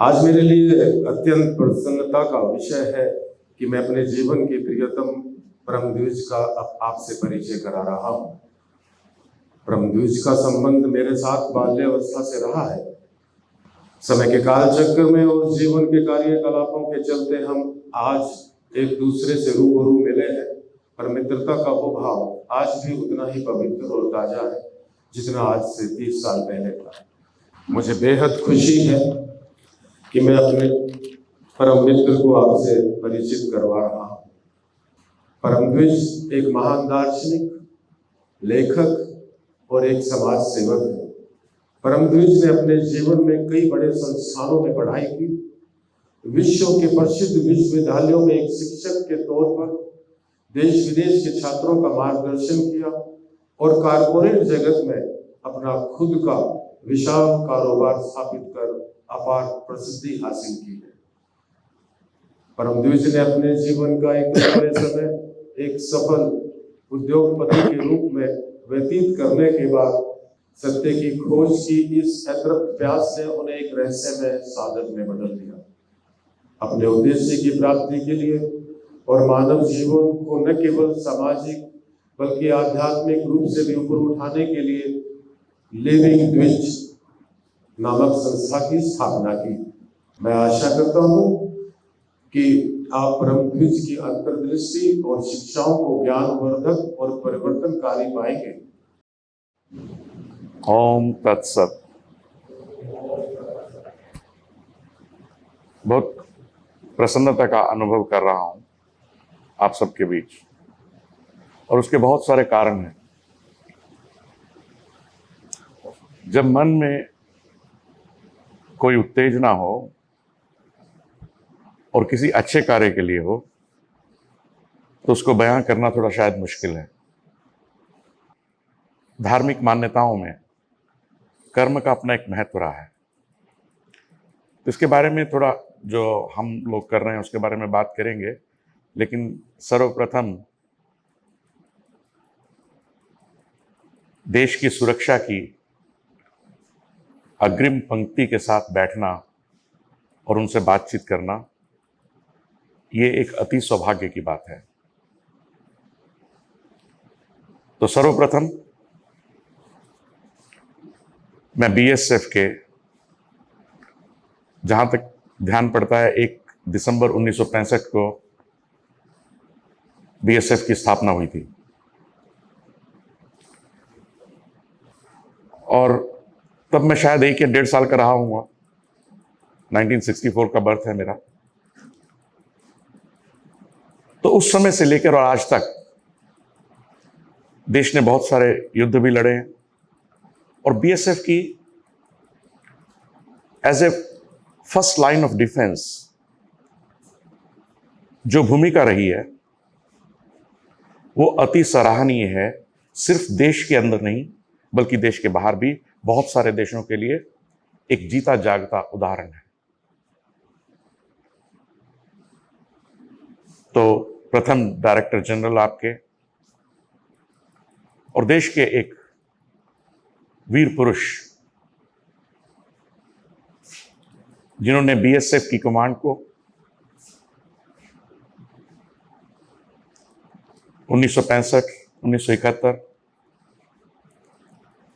आज मेरे लिए अत्यंत प्रसन्नता का विषय है कि मैं अपने जीवन के प्रियतम परमद्विज का अब आपसे परिचय करा रहा हूँ। परमद्विज का संबंध मेरे साथ बाल्यावस्था से रहा है। समय के काल चक्र में और जीवन के कार्यकलापों के चलते हम आज एक दूसरे से रूबरू मिले हैं, पर मित्रता का वो भाव आज भी उतना ही पवित्र और ताजा है जितना आज से 30 साल पहले था। मुझे बेहद खुशी है कि मैं अपने परम मित्र को आपसे परिचित करवा रहा हूँ। परमद्विज एक महान दार्शनिक, लेखक और एक समाज सेवक है। परमद्विज ने अपने जीवन में कई बड़े संस्थानों में पढ़ाई की, विश्व के प्रसिद्ध विश्वविद्यालयों में एक शिक्षक के तौर पर देश विदेश के छात्रों का मार्गदर्शन किया और कारपोरेट जगत में अपना खुद का विशाल कारोबार स्थापित कर अपार प्रसिद्धि हासिल की है। परमद्विज ने अपने जीवन का एक लंबे समय एक सफल उद्योगपति के रूप में व्यतीत करने के बाद सत्य की खोज की इस अतृप्त प्यास ने उन्हें एक रहस्यमय साधक में बदल दिया। अपने उद्देश्य की प्राप्ति के लिए और मानव जीवन को न केवल सामाजिक बल्कि आध्यात्मिक रूप से भी ऊपर उठाने के लिए लिविंग द्विज नामक संस्था की स्थापना की। मैं आशा करता हूँ कि आप परमद्विज की अंतर्दृष्टि और शिक्षाओं को ज्ञानवर्धक और परिवर्तनकारी पाएंगे। ओम तत्सत। बहुत प्रसन्नता का अनुभव कर रहा हूं आप सबके बीच, और उसके बहुत सारे कारण हैं। जब मन में कोई उत्तेजना हो और किसी अच्छे कार्य के लिए हो तो उसको बयां करना थोड़ा शायद मुश्किल है। धार्मिक मान्यताओं में कर्म का अपना एक महत्व रहा है। इसके बारे में थोड़ा जो हम लोग कर रहे हैं उसके बारे में बात करेंगे, लेकिन सर्वप्रथम देश की सुरक्षा की अग्रिम पंक्ति के साथ बैठना और उनसे बातचीत करना, ये एक अति सौभाग्य की बात है। तो सर्वप्रथम मैं बीएसएफ के, जहां तक ध्यान पड़ता है, 1 दिसंबर 1965 को बीएसएफ की स्थापना हुई थी और तब मैं शायद 1 या 1.5 साल का रहा हूँगा। 1964 का बर्थ है मेरा। तो उस समय से लेकर और आज तक देश ने बहुत सारे युद्ध भी लड़े हैं और बीएसएफ की as a first line of defence जो भूमिका रही है वो अति सराहनीय है। सिर्फ देश के अंदर नहीं बल्कि देश के बाहर भी बहुत सारे देशों के लिए एक जीता जागता उदाहरण है। तो प्रथम डायरेक्टर जनरल आपके और देश के एक वीर पुरुष जिन्होंने बीएसएफ की कमांड को 1965, 1971,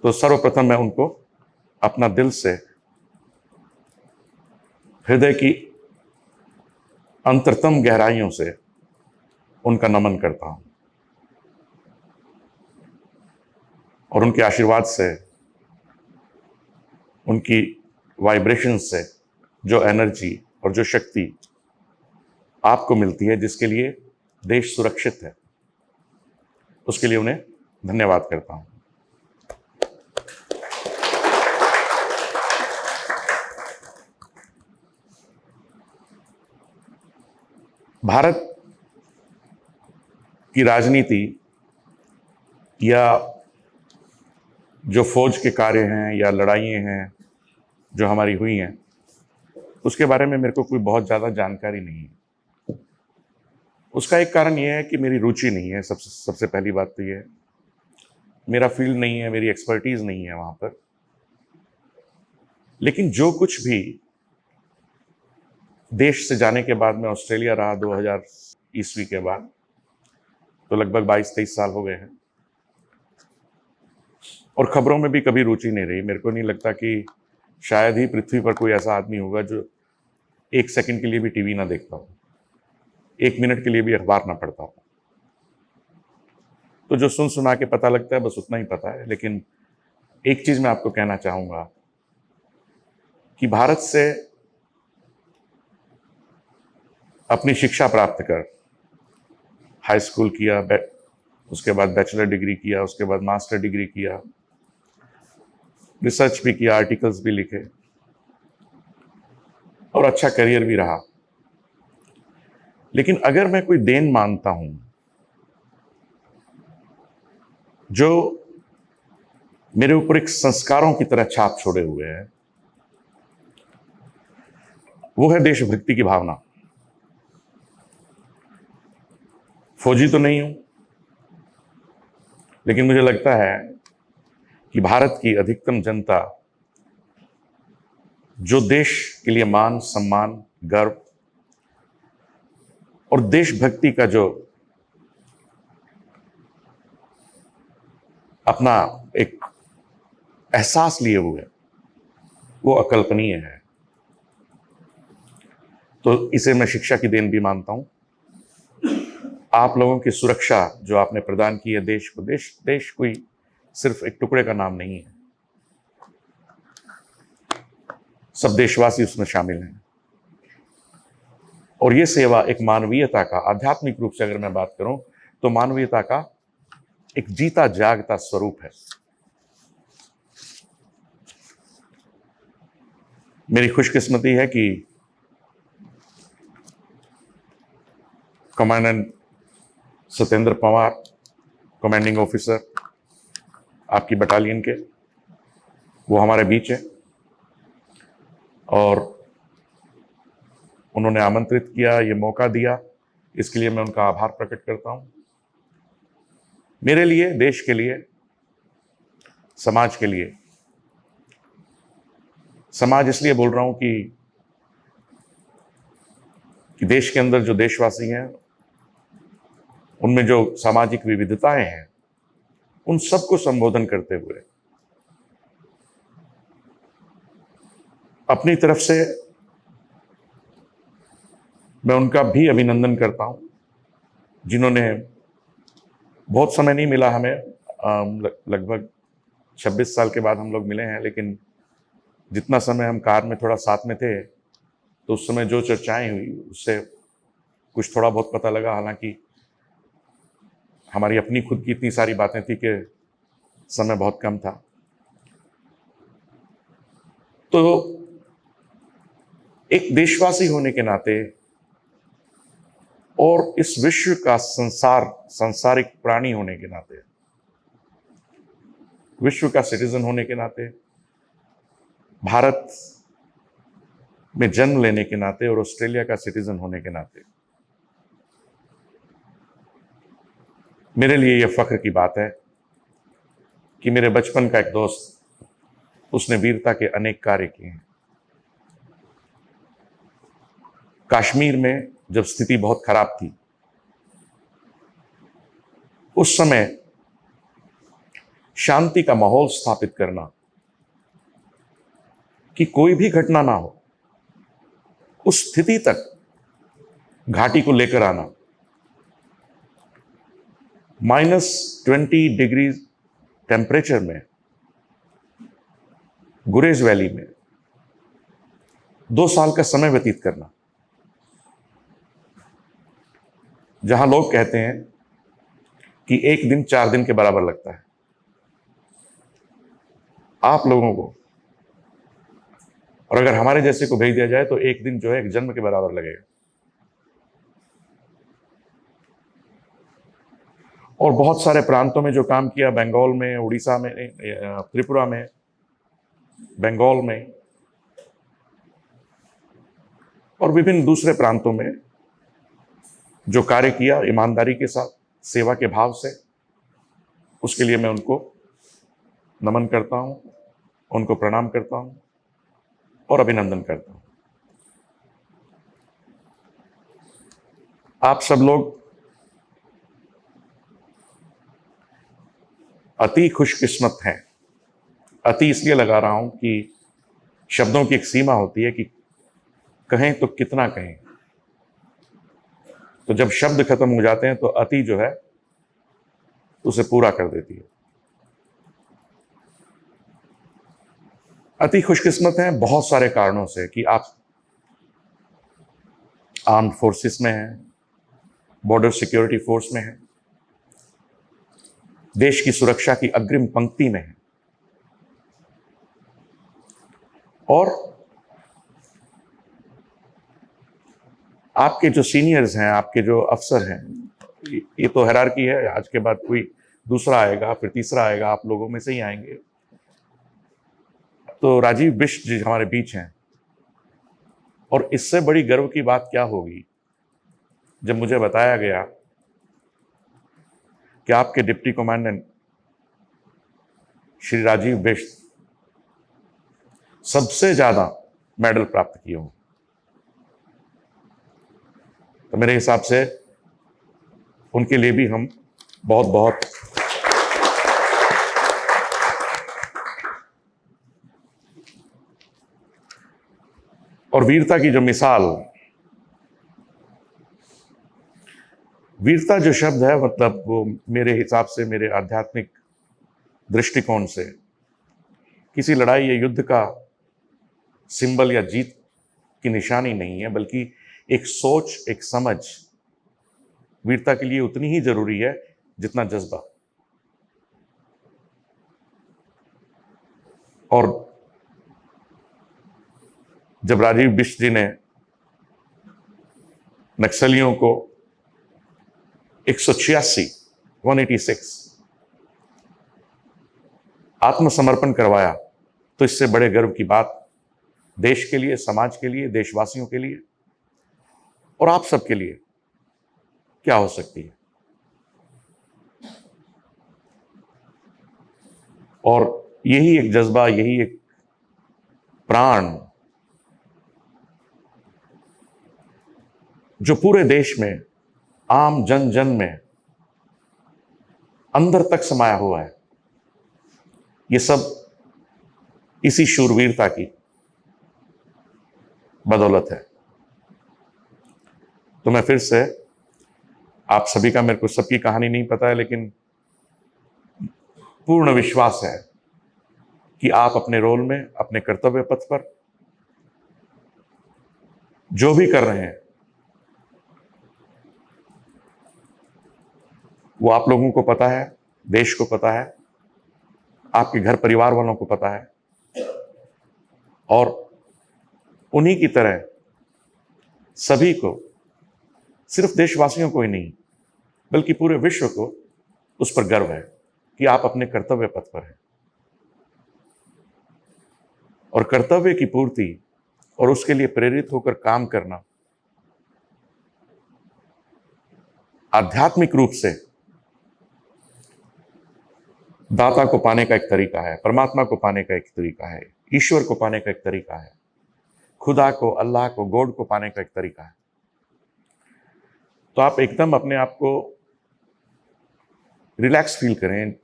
तो सर्वप्रथम मैं उनको अपना दिल से, हृदय की अंतरतम गहराइयों से उनका नमन करता हूं और उनके आशीर्वाद से, उनकी वाइब्रेशन से जो एनर्जी और जो शक्ति आपको मिलती है, जिसके लिए देश सुरक्षित है, उसके लिए उन्हें धन्यवाद करता हूं। भारत की राजनीति या जो फौज के कार्य हैं या लड़ाइयाँ हैं जो हमारी हुई हैं, उसके बारे में मेरे को कोई बहुत ज़्यादा जानकारी नहीं है। उसका एक कारण यह है कि मेरी रुचि नहीं है। सबसे पहली बात तो ये है, मेरा फील्ड नहीं है, मेरी एक्सपर्टीज नहीं है वहाँ पर। लेकिन जो कुछ भी देश से जाने के बाद मैं ऑस्ट्रेलिया रहा 2000 ईस्वी के बाद, तो लगभग 22-23 साल हो गए हैं। और खबरों में भी कभी रुचि नहीं रही। मेरे को नहीं लगता कि शायद ही पृथ्वी पर कोई ऐसा आदमी होगा जो 1 सेकंड के लिए भी टीवी ना देखता हो, 1 मिनट के लिए भी अखबार ना पढ़ता हो। तो जो सुन सुना के पता लगता है बस उतना ही पता है। लेकिन एक चीज मैं आपको कहना चाहूंगा कि भारत से अपनी शिक्षा प्राप्त कर, हाई स्कूल किया, उसके बाद बैचलर डिग्री किया, उसके बाद मास्टर डिग्री किया, रिसर्च भी किया, आर्टिकल्स भी लिखे और अच्छा करियर भी रहा। लेकिन अगर मैं कोई देन मानता हूं जो मेरे ऊपर एक संस्कारों की तरह छाप छोड़े हुए है, वो है देशभक्ति की भावना। फौजी तो नहीं हूं, लेकिन मुझे लगता है कि भारत की अधिकतम जनता जो देश के लिए मान, सम्मान, गर्व और देशभक्ति का जो अपना एक एहसास लिए हुए, वो अकल्पनीय है। तो इसे मैं शिक्षा की देन भी मानता हूं। आप लोगों की सुरक्षा जो आपने प्रदान की है देश को, देश कोई सिर्फ एक टुकड़े का नाम नहीं है, सब देशवासी उसमें शामिल हैं। और ये सेवा एक मानवीयता का, आध्यात्मिक रूप से अगर मैं बात करूं तो मानवीयता का एक जीता जागता स्वरूप है। मेरी खुशकिस्मती है कि commandant Satyendra Pawar, commanding officer आपकी बटालियन के, वो हमारे बीच है और उन्होंने आमंत्रित किया, ये मौका दिया, इसके लिए मैं उनका आभार प्रकट करता हूं। मेरे लिए, देश के लिए, समाज के लिए, समाज इसलिए बोल रहा हूं कि देश के अंदर जो देशवासी हैं, उनमें जो सामाजिक विविधताएं हैं, उन सबको संबोधन करते हुए अपनी तरफ से मैं उनका भी अभिनंदन करता हूं, जिन्होंने, बहुत समय नहीं मिला हमें, लगभग 26 साल के बाद हम लोग मिले हैं, लेकिन जितना समय हम कार में थोड़ा साथ में थे तो उस समय जो चर्चाएं हुई उससे कुछ थोड़ा बहुत पता लगा। हालांकि हमारी अपनी खुद की इतनी सारी बातें थी कि समय बहुत कम था। तो एक देशवासी होने के नाते और इस विश्व का सांसारिक प्राणी होने के नाते, विश्व का सिटीजन होने के नाते, भारत में जन्म लेने के नाते और ऑस्ट्रेलिया का सिटीजन होने के नाते मेरे लिए यह फख्र की बात है कि मेरे बचपन का एक दोस्त, उसने वीरता के अनेक कार्य किए हैं। कश्मीर में जब स्थिति बहुत खराब थी, उस समय शांति का माहौल स्थापित करना, कि कोई भी घटना ना हो, उस स्थिति तक घाटी को लेकर आना, -20 डिग्री टेम्परेचर में गुरेज वैली में 2 साल का समय व्यतीत करना, जहां लोग कहते हैं कि 1 दिन 4 दिन के बराबर लगता है। आप लोगों को, और अगर हमारे जैसे को भेज दिया जाए तो 1 दिन जो है एक जन्म के बराबर लगेगा। और बहुत सारे प्रांतों में जो काम किया, बंगाल में, उड़ीसा में, त्रिपुरा में, बंगाल में और विभिन्न दूसरे प्रांतों में जो कार्य किया ईमानदारी के साथ, सेवा के भाव से, उसके लिए मैं उनको नमन करता हूं, उनको प्रणाम करता हूं और अभिनंदन करता हूं। आप सब लोग अति खुशकिस्मत हैं। अति इसलिए लगा रहा हूं कि शब्दों की एक सीमा होती है कि कहें तो कितना कहें। तो जब शब्द खत्म हो जाते हैं तो अति जो है उसे पूरा कर देती है। अति खुशकिस्मत हैं बहुत सारे कारणों से कि आप आर्म्ड फोर्सेस में हैं, बॉर्डर सिक्योरिटी फोर्स में हैं, देश की सुरक्षा की अग्रिम पंक्ति में हैं, और आपके जो सीनियर्स हैं, आपके जो अफसर हैं, ये तो हायरार्की है, आज के बाद कोई दूसरा आएगा, फिर तीसरा आएगा, आप लोगों में से ही आएंगे। तो राजीव बिष्ट जी हमारे बीच हैं, और इससे बड़ी गर्व की बात क्या होगी जब मुझे बताया गया कि आपके डिप्टी कमांडेंट श्री राजीव बिष्ट सबसे ज्यादा मेडल प्राप्त किए हों। तो मेरे हिसाब से उनके लिए भी हम बहुत बहुत और वीरता की जो मिसाल, वीरता जो शब्द है, मतलब वो मेरे हिसाब से, मेरे आध्यात्मिक दृष्टिकोण से किसी लड़ाई या युद्ध का सिंबल या जीत की निशानी नहीं है, बल्कि एक सोच, एक समझ वीरता के लिए उतनी ही जरूरी है जितना जज्बा। और जब राजीव बिष्ट जी ने नक्सलियों को 186 आत्मसमर्पण करवाया, तो इससे बड़े गर्व की बात देश के लिए, समाज के लिए, देशवासियों के लिए और आप सबके लिए क्या हो सकती है। और यही एक जज्बा, यही एक प्राण जो पूरे देश में, आम जन जन में अंदर तक समाया हुआ है, ये सब इसी शूरवीरता की बदौलत है। तो मैं फिर से, आप सभी का, मेरे को सबकी कहानी नहीं पता है, लेकिन पूर्ण विश्वास है कि आप अपने रोल में, अपने कर्तव्य पथ पर जो भी कर रहे हैं वो आप लोगों को पता है, देश को पता है, आपके घर परिवार वालों को पता है, और उन्हीं की तरह सभी को, सिर्फ देशवासियों को ही नहीं बल्कि पूरे विश्व को उस पर गर्व है कि आप अपने कर्तव्य पथ पर हैं। और कर्तव्य की पूर्ति और उसके लिए प्रेरित होकर काम करना आध्यात्मिक रूप से दाता को पाने का एक तरीका है, परमात्मा को पाने का एक तरीका है, ईश्वर को पाने का एक तरीका है, खुदा को, अल्लाह को, गॉड को पाने का एक तरीका है। तो आप एकदम अपने आप को रिलैक्स फील करें,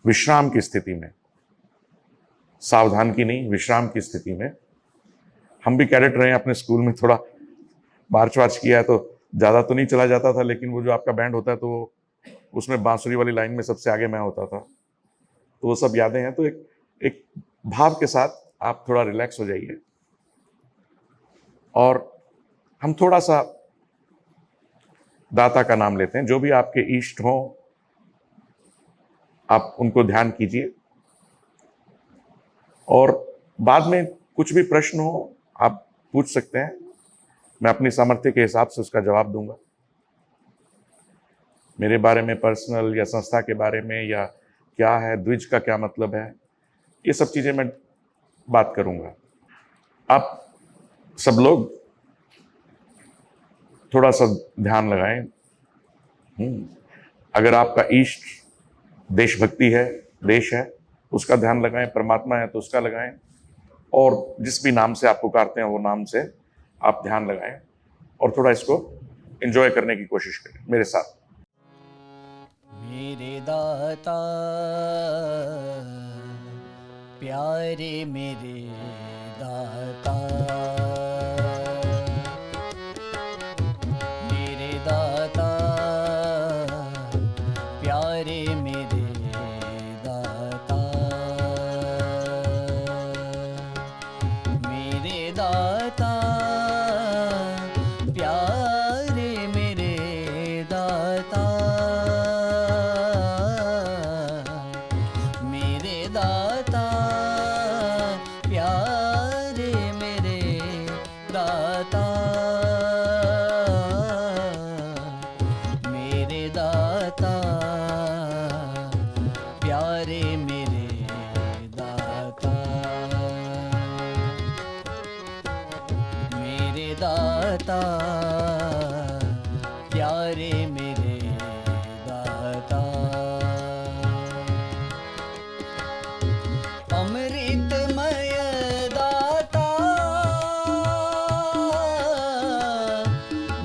विश्राम की स्थिति में, सावधान की नहीं, विश्राम की स्थिति में। हम भी कैडेट रहे हैं, अपने स्कूल में थोड़ा मार्च वार्च किया है, तो ज़्यादा तो नहीं चला जाता था, लेकिन वो जो आपका बैंड होता है तो उसमें बांसुरी वाली लाइन में सबसे आगे मैं होता था, तो वो सब यादें हैं। तो एक भाव के साथ आप थोड़ा रिलैक्स हो जाइए, और हम थोड़ा सा दाता का नाम लेते हैं। जो भी आपके इष्ट हों, आप उनको ध्यान कीजिए, और बाद में कुछ भी प्रश्न हो आप पूछ सकते हैं, मैं अपनी सामर्थ्य के हिसाब से उसका जवाब दूंगा। मेरे बारे में पर्सनल या संस्था के बारे में, या क्या है द्विज का क्या मतलब है, ये सब चीजें मैं बात करूंगा। आप सब लोग थोड़ा सा ध्यान लगाएं। अगर आपका इष्ट देशभक्ति है, देश है, उसका ध्यान लगाएं, परमात्मा है तो उसका लगाएं, और जिस भी नाम से आप पुकारते हैं वो नाम से आप ध्यान लगाएं, और थोड़ा इसको एंजॉय करने की कोशिश करें मेरे साथ। मेरे दाता प्यारे मेरे दाता, मेरे दाता प्यारे मेरे दाता, मेरे दाता प्यारे मेरे दाता, मेरे दाता प्यारे मेरे दाता, मेरे दाता प्यारे मेरे दाता, मेरे दाता प्यारे मेरे दाता, अमृतमय दाता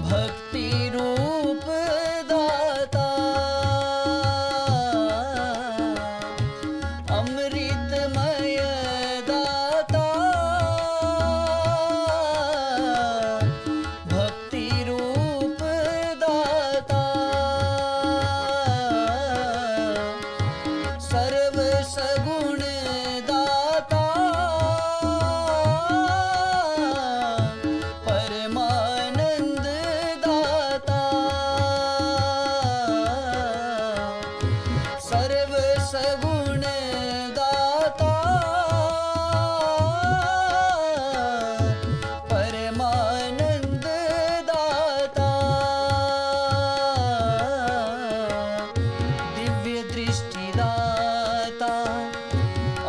भक्ति रूप दाता, अमृतमय दाता भक्ति रूप दाता, सर्व सगुण दाता परमानंद दाता, सर्व सगुण दाता परमानंद दाता, दिव्य दृष्टि दाता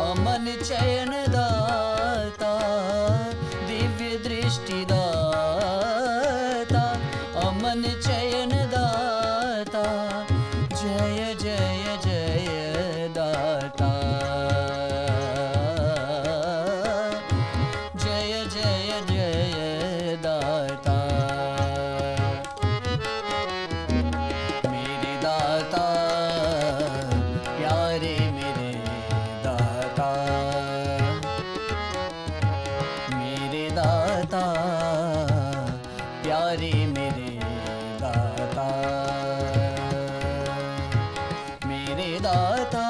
अमन चयन दाता, दिव्य दृष्टि दाता अमन चयन दाता, जय जय जय दाता, जय जय जय दाता, मेरे दाता प्यारे मेरे दाता, मेरे दाता प्यारे मेरे दाता, मेरे दाता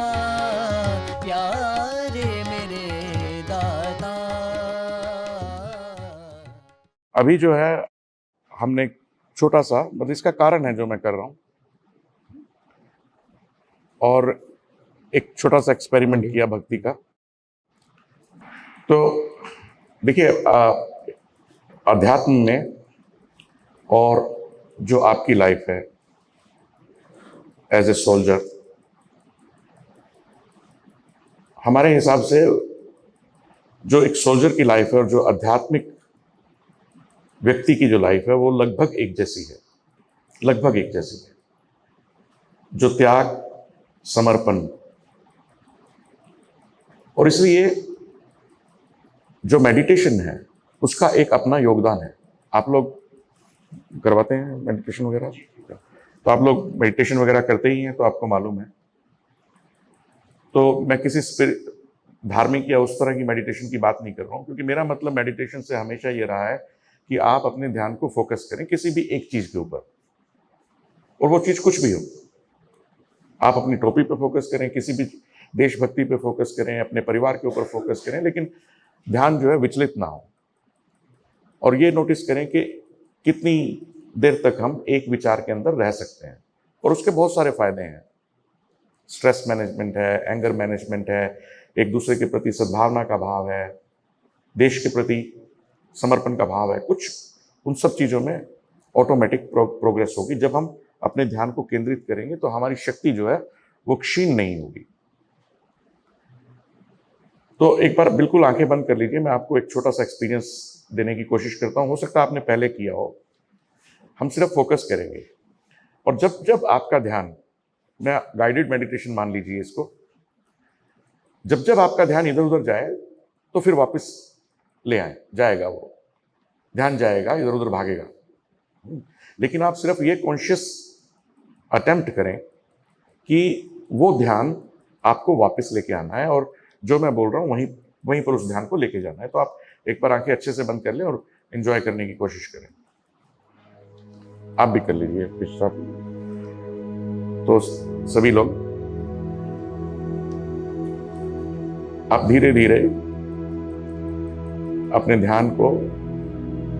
प्यारे मेरे दाता। अभी जो है हमने एक छोटा सा, मतलब इसका कारण है जो मैं कर रहा हूँ, और एक छोटा सा एक्सपेरिमेंट किया भक्ति का। तो देखिए, अध्यात्म में और जो आपकी लाइफ है एज ए सोल्जर, हमारे हिसाब से जो एक सोल्जर की लाइफ है और जो आध्यात्मिक व्यक्ति की जो लाइफ है वो लगभग एक जैसी है, लगभग एक जैसी है। जो त्याग, समर्पण, और इसलिए जो मेडिटेशन है उसका एक अपना योगदान है। आप लोग करवाते हैं मेडिटेशन वगैरह, तो आप लोग मेडिटेशन वगैरह करते ही हैं, तो आपको मालूम है। तो मैं किसी धार्मिक या उस तरह की मेडिटेशन की बात नहीं कर रहा हूँ, क्योंकि मेरा मतलब मेडिटेशन से हमेशा ये रहा है कि आप अपने ध्यान को फोकस करें किसी भी एक चीज के ऊपर, और वो चीज कुछ भी हो। आप अपनी टोपी पे फोकस करें, किसी भी देशभक्ति पे फोकस करें, अपने परिवार के ऊपर फोकस करें, लेकिन ध्यान जो है विचलित ना हो। और ये नोटिस करें कि कितनी देर तक हम एक विचार के अंदर रह सकते हैं, और उसके बहुत सारे फायदे हैं। स्ट्रेस मैनेजमेंट है, एंगर मैनेजमेंट है, एक दूसरे के प्रति सद्भावना का भाव है, देश के प्रति समर्पण का भाव है। कुछ उन सब चीज़ों में ऑटोमेटिक प्रोग्रेस होगी। जब हम अपने ध्यान को केंद्रित करेंगे तो हमारी शक्ति जो है वो क्षीण नहीं होगी। तो एक बार बिल्कुल आंखें बंद कर लीजिए, मैं आपको एक छोटा सा एक्सपीरियंस देने की कोशिश करता हूँ। हो सकता है आपने पहले किया हो। हम सिर्फ फोकस करेंगे, और जब जब आपका ध्यान, मैं गाइडेड मेडिटेशन मान लीजिए इसको, जब जब आपका ध्यान इधर उधर जाए तो फिर वापस ले आए, जाएगा वो ध्यान, जाएगा इधर उधर भागेगा। लेकिन आप सिर्फ ये कॉन्शियस अटेम्प्ट करें कि वो ध्यान आपको वापस लेके आना है, और जो मैं बोल रहा हूँ वहीं वहीं पर उस ध्यान को लेके जाना है। तो आप एक बार आंखें अच्छे से बंद कर लें और एंजॉय करने की कोशिश करें। आप भी कर लीजिए सब। तो सभी लोग आप धीरे धीरे अपने ध्यान को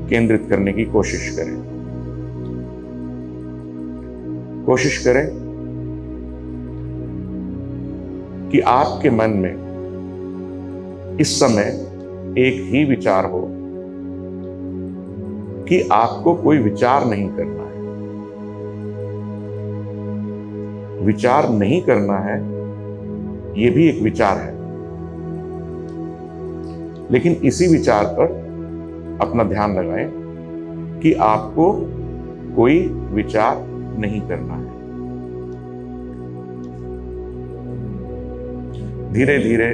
केंद्रित करने की कोशिश करें। कोशिश करें कि आपके मन में इस समय एक ही विचार हो कि आपको कोई विचार नहीं करना है। विचार नहीं करना है, यह भी एक विचार है, लेकिन इसी विचार पर अपना ध्यान लगाएं कि आपको कोई विचार नहीं करना है। धीरे धीरे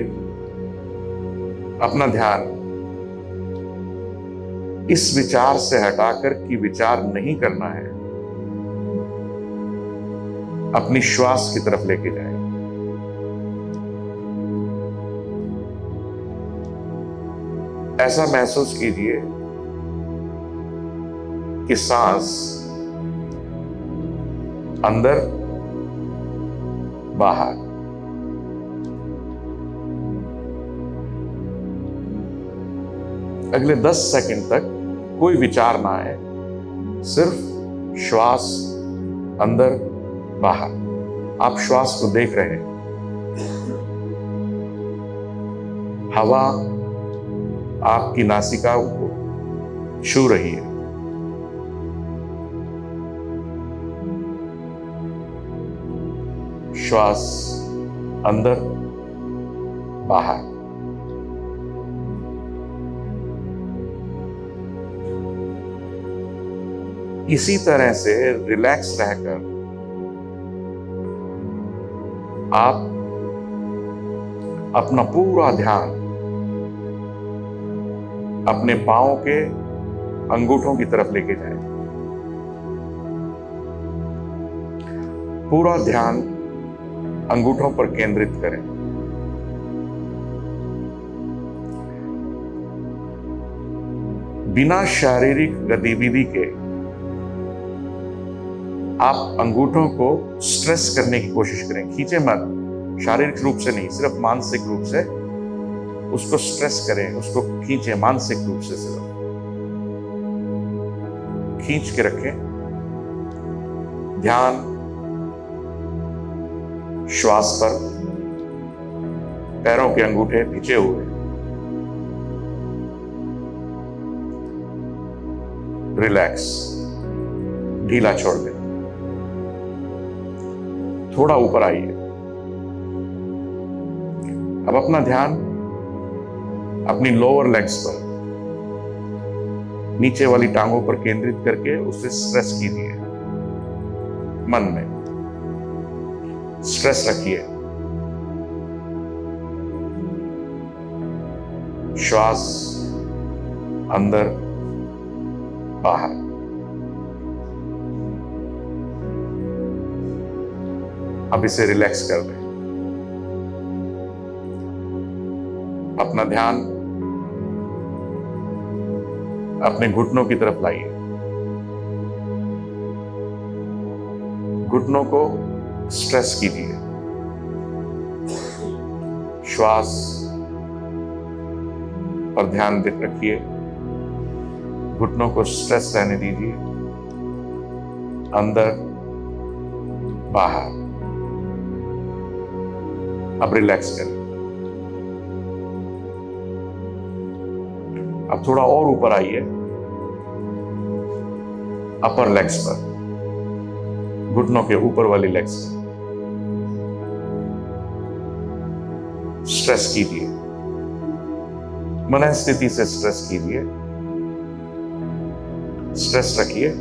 अपना ध्यान इस विचार से हटाकर कि विचार नहीं करना है, अपनी श्वास की तरफ लेके जाएं। ऐसा महसूस कीजिए कि सांस अंदर बाहर, अगले 10 सेकंड तक कोई विचार ना आए, सिर्फ श्वास अंदर बाहर। आप श्वास को देख रहे हैं, हवा आपकी नासिका को छू रही है। श्वास अंदर बाहर। इसी तरह से रिलैक्स रहकर आप अपना पूरा ध्यान अपने पांव के अंगूठों की तरफ लेके जाएं। पूरा ध्यान अंगूठों पर केंद्रित करें। बिना शारीरिक गतिविधि के आप अंगूठों को स्ट्रेस करने की कोशिश करें। खींचे मत, शारीरिक रूप से नहीं, सिर्फ मानसिक रूप से उसको स्ट्रेस करें, उसको खींचे मानसिक रूप से, सिर्फ खींच के रखें। ध्यान श्वास पर, पैरों के अंगूठे भिजे हुए, रिलैक्स, ढीला छोड़ दें। थोड़ा ऊपर आइए। अब अपना ध्यान अपनी लोअर लेग्स पर, नीचे वाली टांगों पर केंद्रित करके उसे स्ट्रेस कीजिए। मन में स्ट्रेस रखिए। श्वास अंदर बाहर। अब इसे रिलैक्स कर दें। अपना ध्यान अपने घुटनों की तरफ लाइए। घुटनों को स्ट्रेस कीजिए। श्वास पर ध्यान रखिए। घुटनों को स्ट्रेस रहने दीजिए। अंदर बाहर। अब रिलैक्स करें। अब थोड़ा और ऊपर आइए, अपर लेग्स पर, घुटनों के ऊपर वाली लेग्स पर स्ट्रेस कीजिए। मन स्थिति से स्ट्रेस कीजिए। स्ट्रेस रखिए।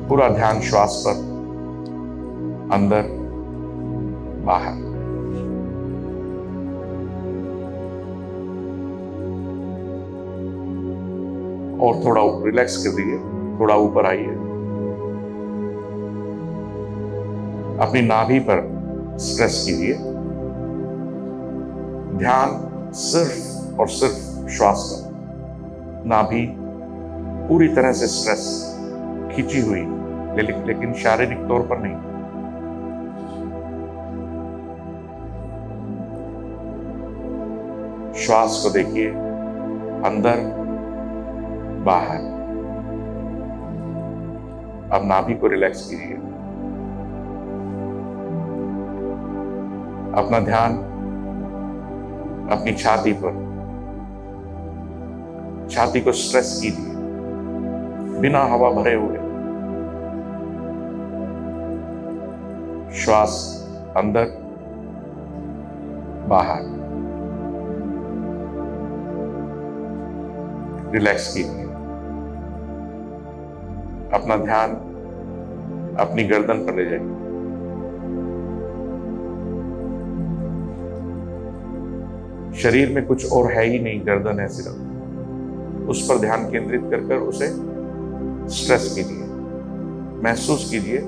पूरा ध्यान श्वास पर, अंदर बाहर। और थोड़ा रिलैक्स कर दीजिए। थोड़ा ऊपर आइए। अपनी नाभि पर स्ट्रेस कीजिए। ध्यान सिर्फ और सिर्फ श्वास पर। नाभि पूरी तरह से स्ट्रेस खींची हुई, लेकिन शारीरिक तौर पर नहीं। श्वास को देखिए, अंदर बाहर। अब नाभि को रिलैक्स कीजिए। अपना ध्यान अपनी छाती पर, छाती को स्ट्रेस कीजिए बिना हवा भरे हुए। श्वास अंदर बाहर। रिलैक्स कीजिए। अपना ध्यान अपनी गर्दन पर ले जाइए। शरीर में कुछ और है ही नहीं, गर्दन है सिर्फ। उस पर ध्यान केंद्रित कर उसे स्ट्रेस कीजिए। महसूस कीजिए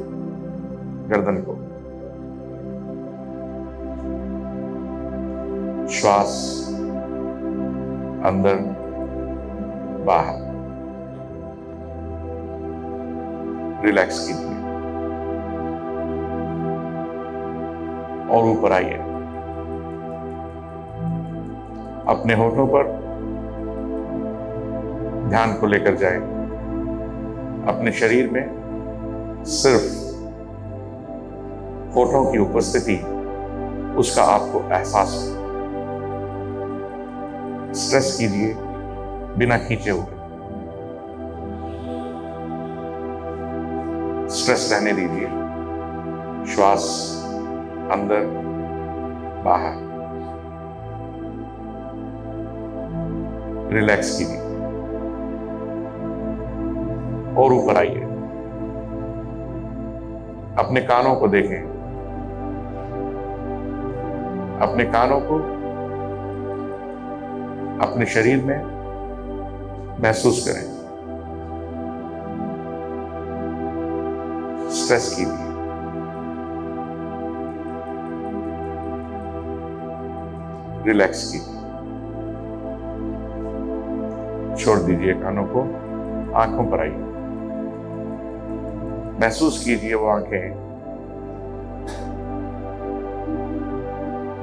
गर्दन को। श्वास अंदर बाहर। रिलैक्स कीजिए और ऊपर आइए। अपने होठों पर ध्यान को लेकर जाएं। अपने शरीर में सिर्फ होठों की उपस्थिति, उसका आपको एहसास हो। स्ट्रेस कीजिए बिना खींचे हुए। स्ट्रेस रहने दीजिए। श्वास अंदर बाहर। रिलैक्स कीजिए और ऊपर आइए। अपने कानों को देखें। अपने कानों को अपने शरीर में महसूस करें। स्ट्रेस कीजिए। रिलैक्स कीजिए। छोड़ दीजिए कानों को। आंखों पर आइए। महसूस कीजिए वो आंखें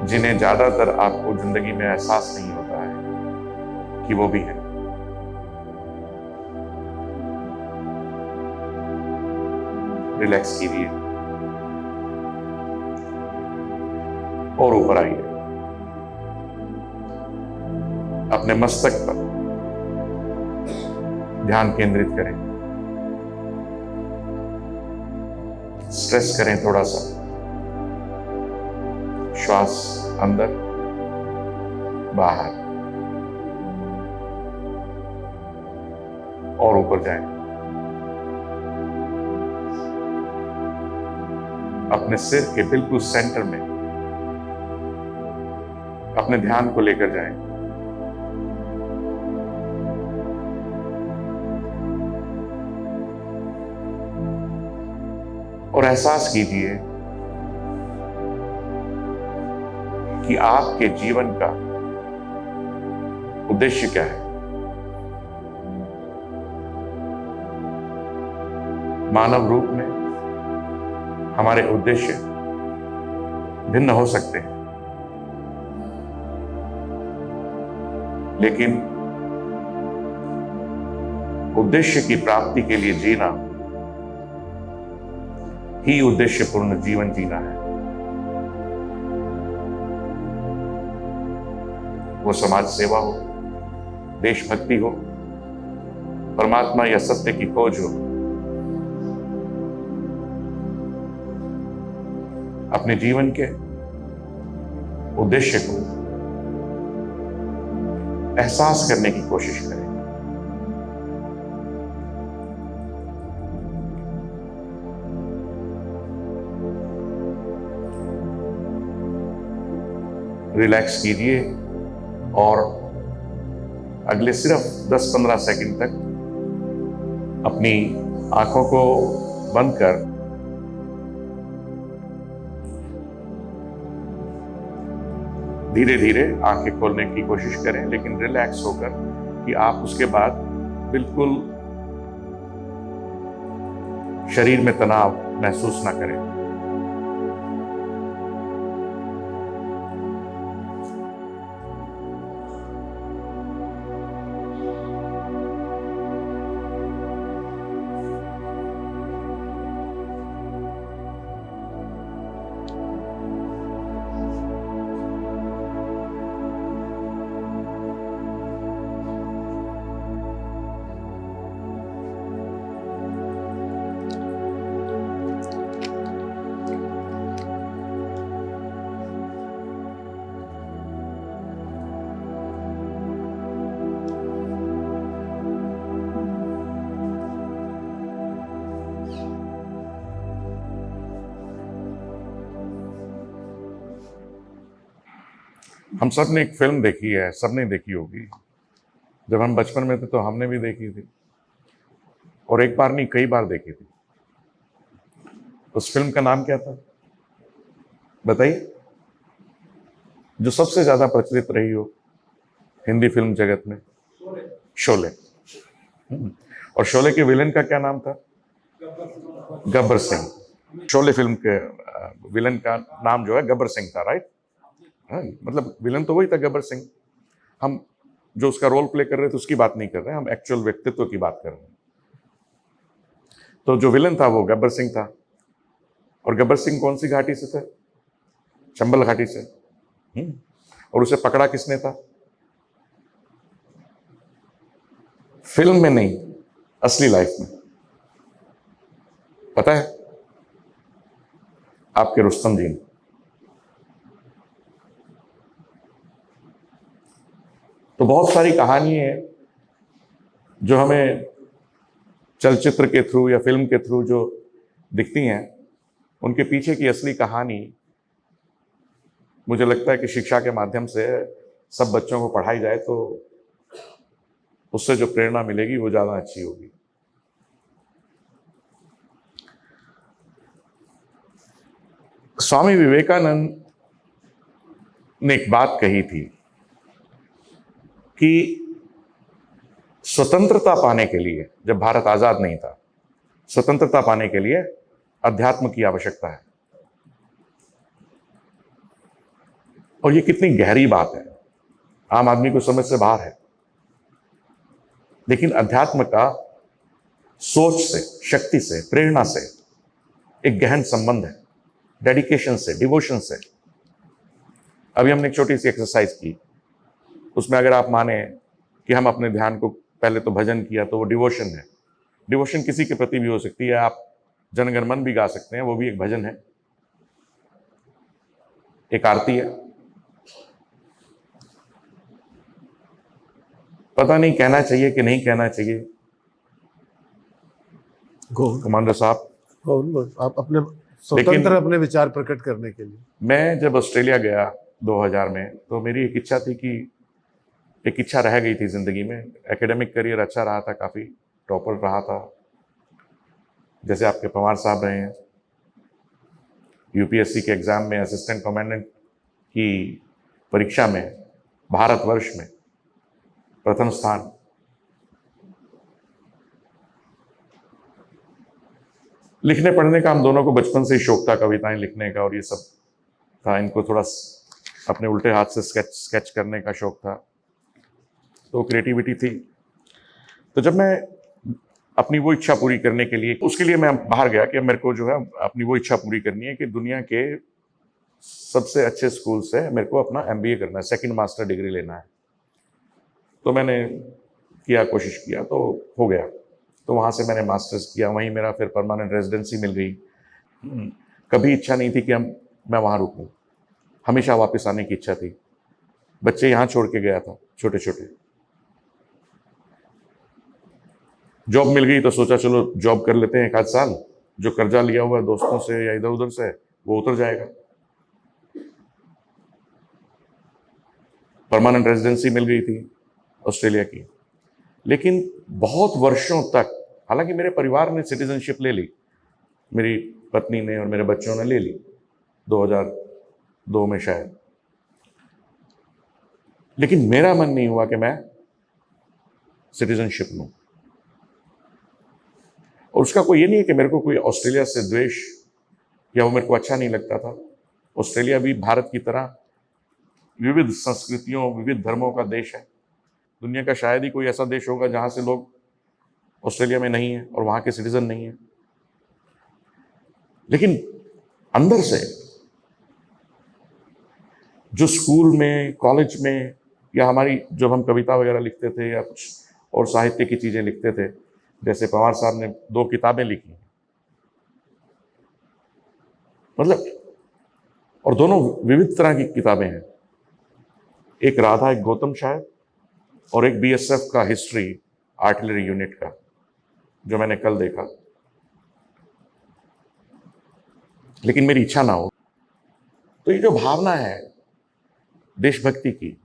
जिन्हें ज्यादातर आपको जिंदगी में एहसास नहीं होता है कि वो भी है। रिलैक्स कीजिए और ऊपर आइए। अपने मस्तक पर ध्यान केंद्रित करें। स्ट्रेस करें थोड़ा सा। श्वास अंदर बाहर और ऊपर जाएं। अपने सिर के बिल्कुल सेंटर में अपने ध्यान को लेकर जाएं। और एहसास कीजिए कि आपके जीवन का उद्देश्य क्या है। मानव रूप में हमारे उद्देश्य भिन्न हो सकते हैं, लेकिन उद्देश्य की प्राप्ति के लिए जीना ही उद्देश्यपूर्ण जीवन जीना है। वो समाज सेवा हो, देशभक्ति हो, परमात्मा या सत्य की खोज हो। अपने जीवन के उद्देश्य को एहसास करने की कोशिश करें। रिलैक्स कीजिए और अगले सिर्फ 10-15 सेकंड तक अपनी आंखों को बंद कर धीरे धीरे आंखें खोलने की कोशिश करें, लेकिन रिलैक्स होकर, कि आप उसके बाद बिल्कुल शरीर में तनाव महसूस ना करें। हम सब ने एक फिल्म देखी है, सबने देखी होगी। जब हम बचपन में थे तो हमने भी देखी थी, और एक बार नहीं कई बार देखी थी। उस फिल्म का नाम क्या था बताइए, जो सबसे ज्यादा प्रचलित रही हो हिंदी फिल्म जगत में? शोले। और शोले के विलेन का क्या नाम था? गब्बर सिंह। शोले फिल्म के विलेन का नाम जो है गब्बर सिंह था, राइट? हाँ, मतलब विलन तो वही था, गब्बर सिंह। हम जो उसका रोल प्ले कर रहे थे उसकी बात नहीं कर रहे हैं, हम एक्चुअल व्यक्तित्व की बात कर रहे हैं। तो जो विलन था वो गब्बर सिंह था। और गब्बर सिंह कौन सी घाटी से थे? चंबल घाटी से। और उसे पकड़ा किसने था? फिल्म में नहीं, असली लाइफ में। पता है? आपके रुस्तम जी ने। तो बहुत सारी कहानियां हैं जो हमें चलचित्र के थ्रू या फिल्म के थ्रू जो दिखती हैं, उनके पीछे की असली कहानी मुझे लगता है कि शिक्षा के माध्यम से सब बच्चों को पढ़ाई जाए तो उससे जो प्रेरणा मिलेगी वो ज्यादा अच्छी होगी। स्वामी विवेकानंद ने एक बात कही थी कि स्वतंत्रता पाने के लिए, जब भारत आजाद नहीं था, स्वतंत्रता पाने के लिए अध्यात्म की आवश्यकता है। और ये कितनी गहरी बात है, आम आदमी को समझ से बाहर है। लेकिन अध्यात्म का सोच से, शक्ति से, प्रेरणा से एक गहन संबंध है, डेडिकेशन से, डिवोशन से। अभी हमने एक छोटी सी एक्सरसाइज की, उसमें अगर आप माने कि हम अपने ध्यान को, पहले तो भजन किया तो वो डिवोशन है। डिवोशन किसी के प्रति भी हो सकती है, आप जनगण मन भी गा सकते हैं, वो भी एक भजन है, एक आरती है। पता नहीं कहना चाहिए कि नहीं कहना चाहिए, कमांडर साहब। आप अपने स्वतंत्र अपने विचार प्रकट करने के लिए। मैं जब ऑस्ट्रेलिया गया 2000 में, तो मेरी एक इच्छा थी कि, एक इच्छा रह गई थी जिंदगी में। एकेडमिक करियर अच्छा रहा था, काफी टॉपर रहा था, जैसे आपके पवार साहब रहे हैं। यूपीएससी के एग्जाम में असिस्टेंट कमांडेंट की परीक्षा में भारतवर्ष में प्रथम स्थान। लिखने पढ़ने का हम दोनों को बचपन से ही शौक था, कविताएं लिखने का और ये सब था। इनको थोड़ा अपने उल्टे हाथ से स्केच करने का शौक था, तो क्रिएटिविटी थी। तो जब मैं अपनी वो इच्छा पूरी करने के लिए, उसके लिए मैं बाहर गया कि मेरे को जो है अपनी वो इच्छा पूरी करनी है कि दुनिया के सबसे अच्छे स्कूल से मेरे को अपना MBA करना है, सेकंड मास्टर डिग्री लेना है। तो मैंने किया, कोशिश किया, तो हो गया। तो वहाँ से मैंने मास्टर्स किया, वहीं मेरा फिर परमानेंट रेजिडेंसी मिल गई। कभी इच्छा नहीं थी कि मैं वहाँ रुकूं, हमेशा वापस आने की इच्छा थी। बच्चे यहाँ छोड़ के गया था, छोटे छोटे। जॉब मिल गई तो सोचा चलो जॉब कर लेते हैं 1 आध साल, जो कर्जा लिया हुआ है दोस्तों से या इधर उधर से वो उतर जाएगा। परमानेंट रेजिडेंसी मिल गई थी ऑस्ट्रेलिया की। लेकिन बहुत वर्षों तक, हालांकि मेरे परिवार ने सिटीजनशिप ले ली, मेरी पत्नी ने और मेरे बच्चों ने ले ली 2002 में शायद। लेकिन मेरा मन नहीं हुआ कि मैं सिटीजनशिप लूं। और उसका कोई ये नहीं है कि मेरे को कोई ऑस्ट्रेलिया से द्वेष या वो मेरे को अच्छा नहीं लगता था। ऑस्ट्रेलिया भी भारत की तरह विविध संस्कृतियों, विविध धर्मों का देश है। दुनिया का शायद ही कोई ऐसा देश होगा जहां से लोग ऑस्ट्रेलिया में नहीं है और वहां के सिटीजन नहीं है। लेकिन अंदर से जो स्कूल में, कॉलेज में, या हमारी जब हम कविता वगैरह लिखते थे या कुछ और साहित्य की चीजें लिखते थे, जैसे पवार साहब ने 2 किताबें लिखी, मतलब, और दोनों विविध तरह की किताबें हैं। एक राधा, एक गौतम शायद, और एक बीएसएफ का हिस्ट्री आर्टिलरी यूनिट का, जो मैंने कल देखा। लेकिन मेरी इच्छा ना हो। तो ये जो भावना है देशभक्ति की,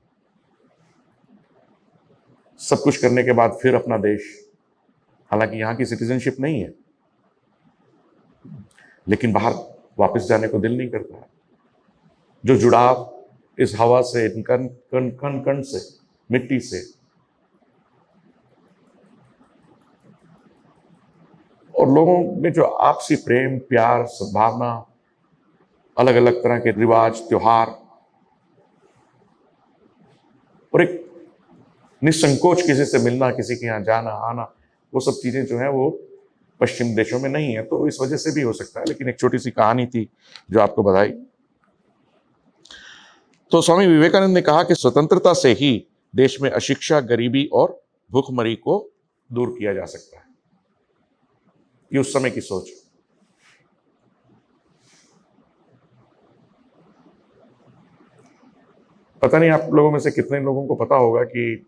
सब कुछ करने के बाद फिर अपना देश, हालांकि यहां की सिटीजनशिप नहीं है, लेकिन बाहर वापस जाने को दिल नहीं करता है। जो जुड़ाव इस हवा से, इन कण कण कण कण से, मिट्टी से, और लोगों में जो आपसी प्रेम, प्यार, सद्भावना, अलग अलग तरह के रिवाज, त्योहार, और एक निसंकोच किसी से मिलना, किसी के यहाँ जाना आना, वो सब चीजें जो है वो पश्चिम देशों में नहीं है। तो इस वजह से भी हो सकता है। लेकिन एक छोटी सी कहानी थी जो आपको बताई। तो स्वामी विवेकानंद ने कहा कि स्वतंत्रता से ही देश में अशिक्षा, गरीबी और भूखमरी को दूर किया जा सकता है। ये उस समय की सोच। पता नहीं आप लोगों में से कितने लोगों को पता होगा कि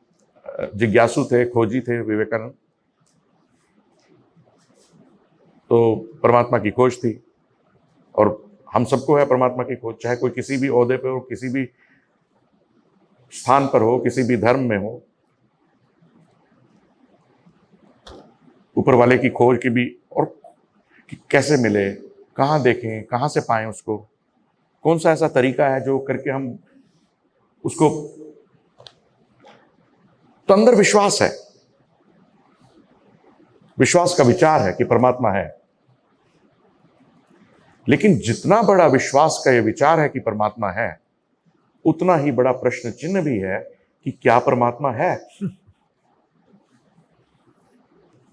जिज्ञासु थे, खोजी थे विवेकानंद। तो परमात्मा की खोज थी, और हम सबको है परमात्मा की खोज, चाहे कोई किसी भी ओहदे पे हो, किसी भी स्थान पर हो, किसी भी धर्म में हो। ऊपर वाले की खोज की भी, और कि कैसे मिले, कहाँ देखें, कहाँ से पाएं उसको, कौन सा ऐसा तरीका है जो करके हम उसको। तो अंदर विश्वास है, विश्वास का विचार है कि परमात्मा है। लेकिन जितना बड़ा विश्वास का यह विचार है कि परमात्मा है, उतना ही बड़ा प्रश्न चिन्ह भी है कि क्या परमात्मा है,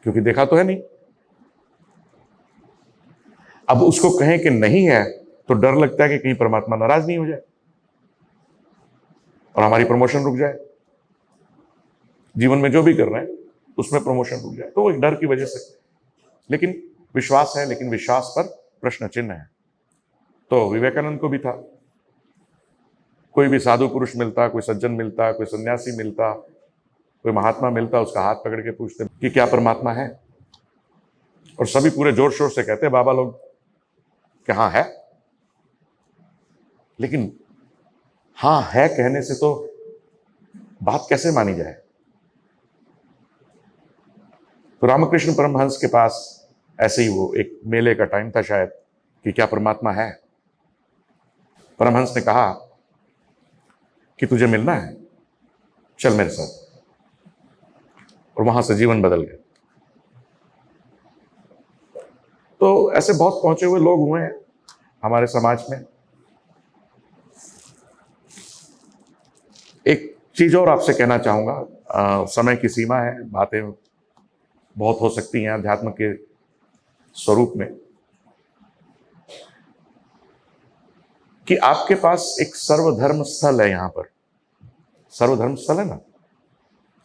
क्योंकि देखा तो है नहीं। अब उसको कहें कि नहीं है तो डर लगता है कि कहीं परमात्मा नाराज नहीं हो जाए और हमारी प्रमोशन रुक जाए। जीवन में जो भी कर रहे हैं उसमें प्रमोशन रुक जाए, तो वो एक डर की वजह से। लेकिन विश्वास है, लेकिन विश्वास पर प्रश्न चिन्ह है। तो विवेकानंद को भी था। कोई भी साधु पुरुष मिलता, कोई सज्जन मिलता, कोई सन्यासी मिलता, कोई महात्मा मिलता, उसका हाथ पकड़ के पूछते कि क्या परमात्मा है, और सभी पूरे जोर शोर से कहते, बाबा लोग, कि हाँ है। लेकिन हाँ है कहने से तो बात कैसे मानी जाए। तो रामकृष्ण परमहंस के पास ऐसे ही वो एक मेले का टाइम था शायद, कि क्या परमात्मा है। परमहंस ने कहा कि तुझे मिलना है, चल मेरे साथ। और वहां से जीवन बदल गया। तो ऐसे बहुत पहुंचे हुए लोग हुए हैं हमारे समाज में। एक चीज और आपसे कहना चाहूंगा, समय की सीमा है, बातें बहुत हो सकती हैं अध्यात्म के स्वरूप में, कि आपके पास एक सर्वधर्म स्थल है। यहां पर सर्वधर्म स्थल है ना,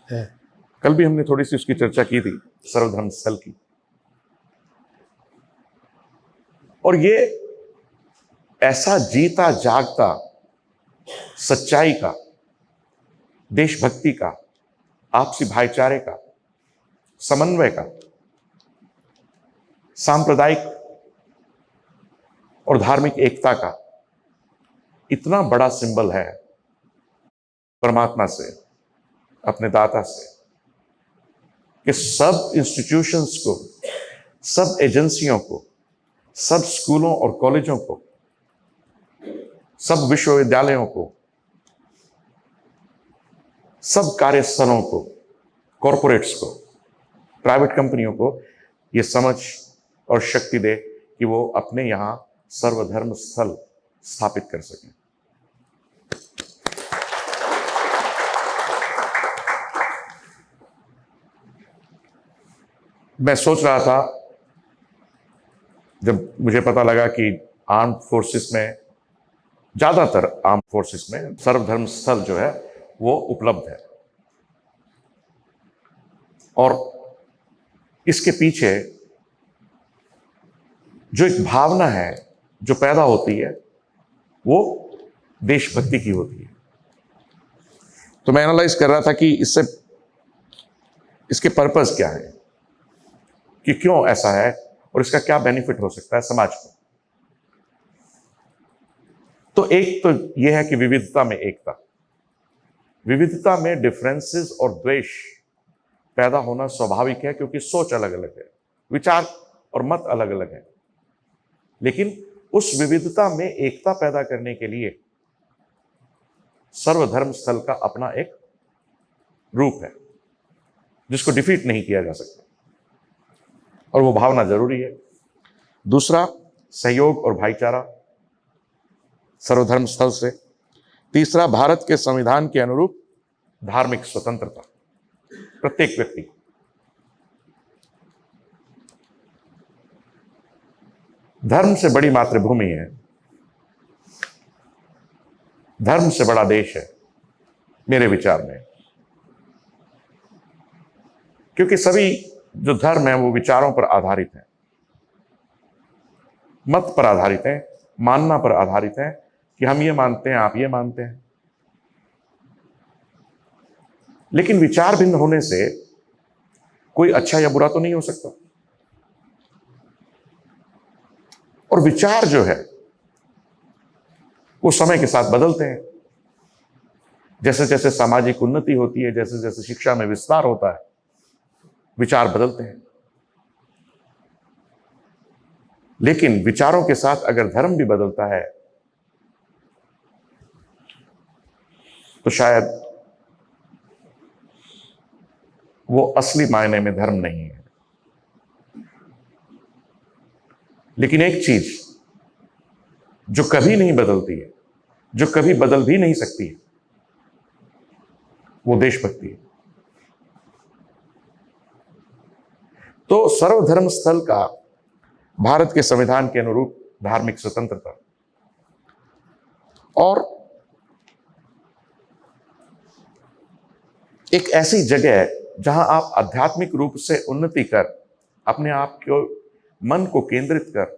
है। कल भी हमने थोड़ी सी उसकी चर्चा की थी, सर्वधर्म स्थल की। और ये ऐसा जीता जागता सच्चाई का, देशभक्ति का, आपसी भाईचारे का, समन्वय का, सांप्रदायिक और धार्मिक एकता का इतना बड़ा सिंबल है परमात्मा से, अपने दाता से, कि सब इंस्टीट्यूशंस को, सब एजेंसियों को, सब स्कूलों और कॉलेजों को, सब विश्वविद्यालयों को सब कार्यस्थलों को, कॉरपोरेट्स को, प्राइवेट कंपनियों को ये समझ और शक्ति दे कि वो अपने यहां सर्वधर्म स्थल स्थापित कर सकें। मैं सोच रहा था जब मुझे पता लगा कि आर्म्ड फोर्सेस में, ज्यादातर आर्म्ड फोर्सेस में सर्वधर्म स्थल जो है वो उपलब्ध है, और इसके पीछे जो एक भावना है जो पैदा होती है वो देशभक्ति की होती है। तो मैं एनालाइज कर रहा था कि इसके पर्पस क्या है, कि क्यों ऐसा है और इसका क्या बेनिफिट हो सकता है समाज को। तो एक तो यह है कि विविधता में एकता, विविधता में डिफरेंसेस और द्वेष पैदा होना स्वाभाविक है, क्योंकि सोच अलग अलग है, विचार और मत अलग अलग है। लेकिन उस विविधता में एकता पैदा करने के लिए सर्वधर्म स्थल का अपना एक रूप है जिसको डिफीट नहीं किया जा सकता, और वो भावना जरूरी है। दूसरा, सहयोग और भाईचारा सर्वधर्म स्थल से। तीसरा, भारत के संविधान के अनुरूप धार्मिक स्वतंत्रता प्रत्येक व्यक्ति को। धर्म से बड़ी मातृभूमि है, धर्म से बड़ा देश है मेरे विचार में, क्योंकि सभी जो धर्म है वो विचारों पर आधारित है, मत पर आधारित है, मानना पर आधारित है कि हम ये मानते हैं, आप ये मानते हैं। लेकिन विचार भिन्न होने से कोई अच्छा या बुरा तो नहीं हो सकता। और विचार जो है वो समय के साथ बदलते हैं। जैसे जैसे सामाजिक उन्नति होती है, जैसे जैसे शिक्षा में विस्तार होता है, विचार बदलते हैं। लेकिन विचारों के साथ अगर धर्म भी बदलता है तो शायद वो असली मायने में धर्म नहीं है। लेकिन एक चीज जो कभी नहीं बदलती है, जो कभी बदल भी नहीं सकती है, वो देशभक्ति है। तो सर्वधर्म स्थल का भारत के संविधान के अनुरूप धार्मिक स्वतंत्रता और एक ऐसी जगह जहां आप आध्यात्मिक रूप से उन्नति कर, अपने आप को, मन को केंद्रित कर,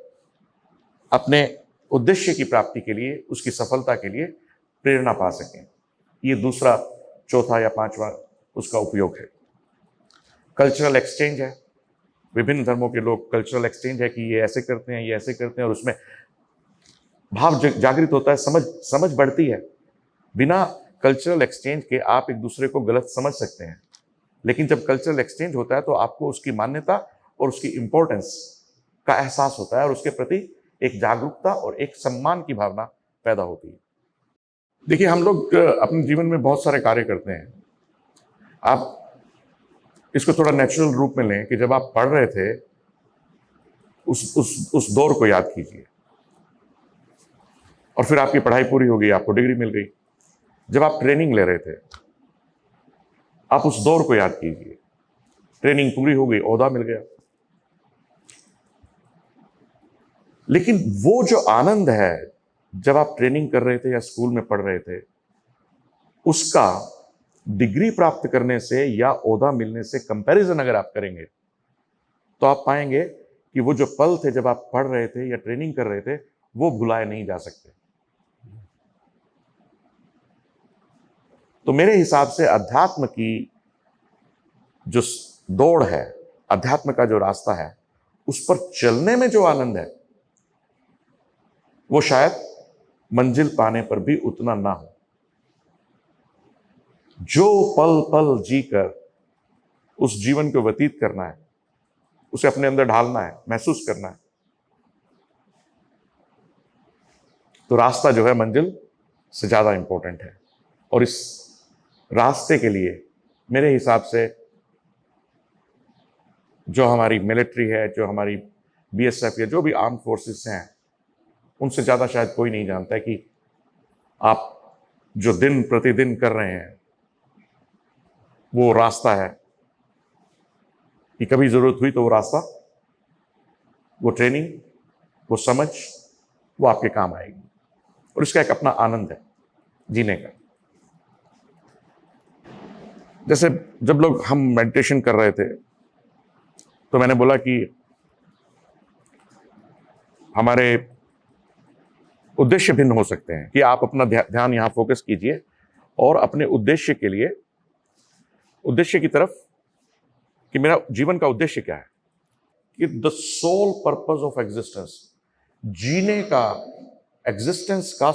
अपने उद्देश्य की प्राप्ति के लिए, उसकी सफलता के लिए प्रेरणा पा सकें। ये दूसरा, चौथा या पांचवा उसका उपयोग है। कल्चरल एक्सचेंज है, विभिन्न धर्मों के लोग, कल्चरल एक्सचेंज है कि ये ऐसे करते हैं, ये ऐसे करते हैं, और उसमें भाव जागृत होता है, समझ बढ़ती है। बिना कल्चरल एक्सचेंज के आप एक दूसरे को गलत समझ सकते हैं, लेकिन जब कल्चरल एक्सचेंज होता है तो आपको उसकी मान्यता और उसकी इंपॉर्टेंस का एहसास होता है, और उसके प्रति एक जागरूकता और एक सम्मान की भावना पैदा होती है। देखिए, हम लोग अपने जीवन में बहुत सारे कार्य करते हैं। आप इसको थोड़ा नेचुरल रूप में लें कि जब आप पढ़ रहे थे उस दौर को याद कीजिए, और फिर आपकी पढ़ाई पूरी हो गई, आपको डिग्री मिल गई। जब आप ट्रेनिंग ले रहे थे, आप उस दौर को याद कीजिए, ट्रेनिंग पूरी हो गई, ओहदा मिल गया। लेकिन वो जो आनंद है जब आप ट्रेनिंग कर रहे थे या स्कूल में पढ़ रहे थे, उसका डिग्री प्राप्त करने से या ओहदा मिलने से कंपैरिजन अगर आप करेंगे तो आप पाएंगे कि वो जो पल थे जब आप पढ़ रहे थे या ट्रेनिंग कर रहे थे, वो भुलाए नहीं जा सकते। तो मेरे हिसाब से अध्यात्म की जो दौड़ है, अध्यात्म का जो रास्ता है, उस पर चलने में जो आनंद है वो शायद मंजिल पाने पर भी उतना ना हो। जो पल पल जीकर उस जीवन को व्यतीत करना है, उसे अपने अंदर ढालना है, महसूस करना है, तो रास्ता जो है मंजिल से ज्यादा इंपॉर्टेंट है। और इस रास्ते के लिए मेरे हिसाब से जो हमारी मिलिट्री है, जो हमारी बीएसएफ या जो भी आर्म फोर्सेस हैं, उनसे ज़्यादा शायद कोई नहीं जानता है कि आप जो दिन प्रतिदिन कर रहे हैं वो रास्ता है, कि कभी ज़रूरत हुई तो वो रास्ता, वो ट्रेनिंग, वो समझ, वो आपके काम आएगी और इसका एक अपना आनंद है जीने का। जैसे जब लोग हम मेडिटेशन कर रहे थे तो मैंने बोला कि हमारे उद्देश्य भिन्न हो सकते हैं, कि आप अपना ध्यान यहां फोकस कीजिए और अपने उद्देश्य के लिए, उद्देश्य की तरफ, कि मेरा जीवन का उद्देश्य क्या है, कि the sole purpose of existence, जीने का, एग्जिस्टेंस का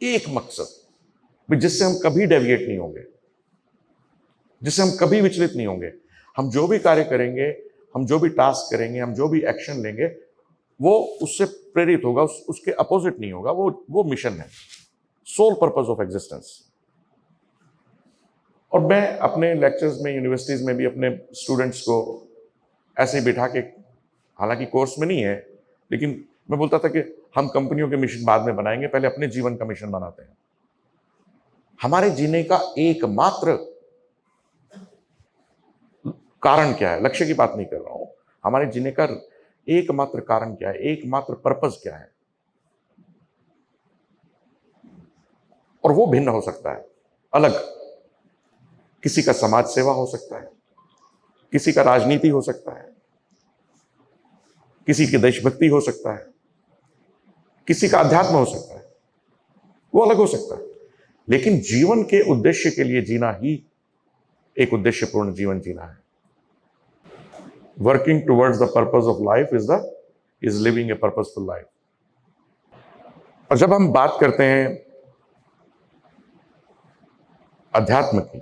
एक मकसद जिससे हम कभी डेविएट नहीं होंगे, जिससे हम कभी विचलित नहीं होंगे। हम जो भी कार्य करेंगे, हम जो भी टास्क करेंगे, हम जो भी एक्शन लेंगे, वो उससे प्रेरित होगा, उसके अपोजिट नहीं होगा। वो मिशन है, सोल पर्पस ऑफ एग्जिस्टेंस। और मैं अपने लेक्चर्स में, यूनिवर्सिटीज में भी अपने स्टूडेंट्स को ऐसे ही बिठा के, हालांकि कोर्स में नहीं है, लेकिन मैं बोलता था कि हम कंपनियों के मिशन बाद में बनाएंगे, पहले अपने जीवन का मिशन बनाते हैं। हमारे जीने का एकमात्र कारण क्या है, लक्ष्य की बात नहीं कर रहा हूं, हमारे जीने का एकमात्र कारण क्या है, एकमात्र पर्पस क्या है। और वो भिन्न हो सकता है, अलग। किसी का समाज सेवा हो सकता है, किसी का राजनीति हो सकता है, किसी की देशभक्ति हो सकता है, किसी का अध्यात्म हो सकता है, वो अलग हो सकता है। लेकिन जीवन के उद्देश्य के लिए जीना ही एक उद्देश्यपूर्ण जीवन जीना है। Working towards the purpose of life is living A purposeful life. और जब हम बात करते हैं अध्यात्म की,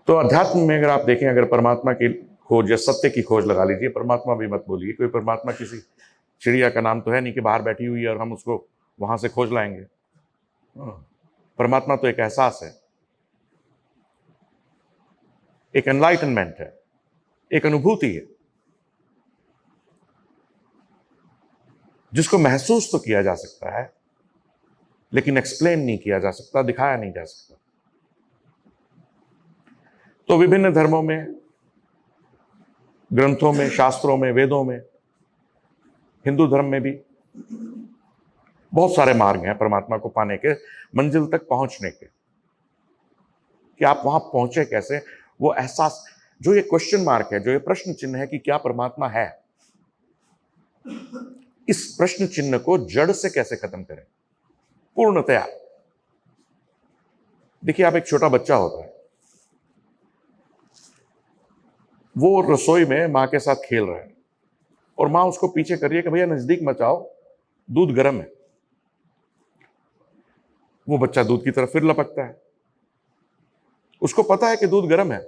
तो अध्यात्म में अगर आप देखें, अगर परमात्मा की खोज या सत्य की खोज लगा लीजिए, परमात्मा भी मत बोलिए, कोई परमात्मा किसी चिड़िया का नाम तो है नहीं कि बाहर बैठी हुई है और हम उसको वहां से खोज लाएंगे। परमात्मा तो एक एहसास है, एक एनलाइटनमेंट है, एक अनुभूति है, जिसको महसूस तो किया जा सकता है लेकिन एक्सप्लेन नहीं किया जा सकता, दिखाया नहीं जा सकता। तो विभिन्न धर्मों में, ग्रंथों में, शास्त्रों में, वेदों में, हिंदू धर्म में भी बहुत सारे मार्ग हैं परमात्मा को पाने के, मंजिल तक पहुंचने के। कि आप वहां पहुंचे कैसे, वो एहसास, जो ये क्वेश्चन मार्क है, जो ये प्रश्न चिन्ह है कि क्या परमात्मा है, इस प्रश्न चिन्ह को जड़ से कैसे खत्म करें पूर्णतया। देखिए, आप एक छोटा बच्चा होता है, वो रसोई में मां के साथ खेल रहा है और मां उसको पीछे कर रही है कि भैया नजदीक मत आओ, दूध गर्म है। वो बच्चा दूध की तरफ फिर लपकता है, उसको पता है कि दूध गर्म है,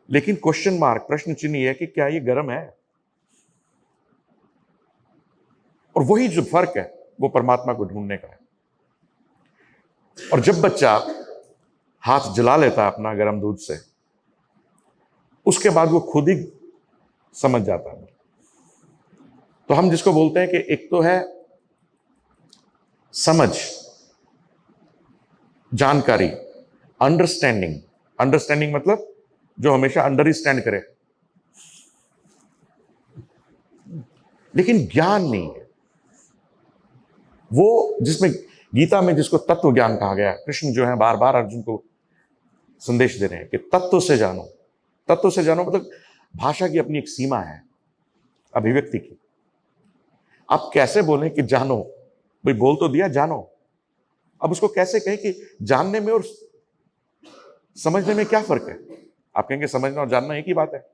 लेकिन क्वेश्चन मार्क, प्रश्न चिन्ह है कि क्या ये गर्म है। और वही जो फर्क है वो परमात्मा को ढूंढने का है। और जब बच्चा हाथ जला लेता है अपना गर्म दूध से, उसके बाद वो खुद ही समझ जाता है। तो हम जिसको बोलते हैं कि एक तो है समझ, जानकारी, अंडरस्टैंडिंग। अंडरस्टैंडिंग मतलब जो हमेशा अंडर ही स्टैंड करे, लेकिन ज्ञान नहीं है वो, जिसमें गीता में जिसको तत्व ज्ञान कहा गया है। कृष्ण जो है बार बार अर्जुन को संदेश दे रहे हैं कि तत्व से जानो। तत्व से जानो मतलब भाषा की अपनी एक सीमा है, अभिव्यक्ति की। आप कैसे बोलें कि जानो, भाई बोल तो दिया जानो, अब उसको कैसे कहें कि जानने में और समझने में क्या फर्क है। आप कहेंगे समझना और जानना एक ही बात है।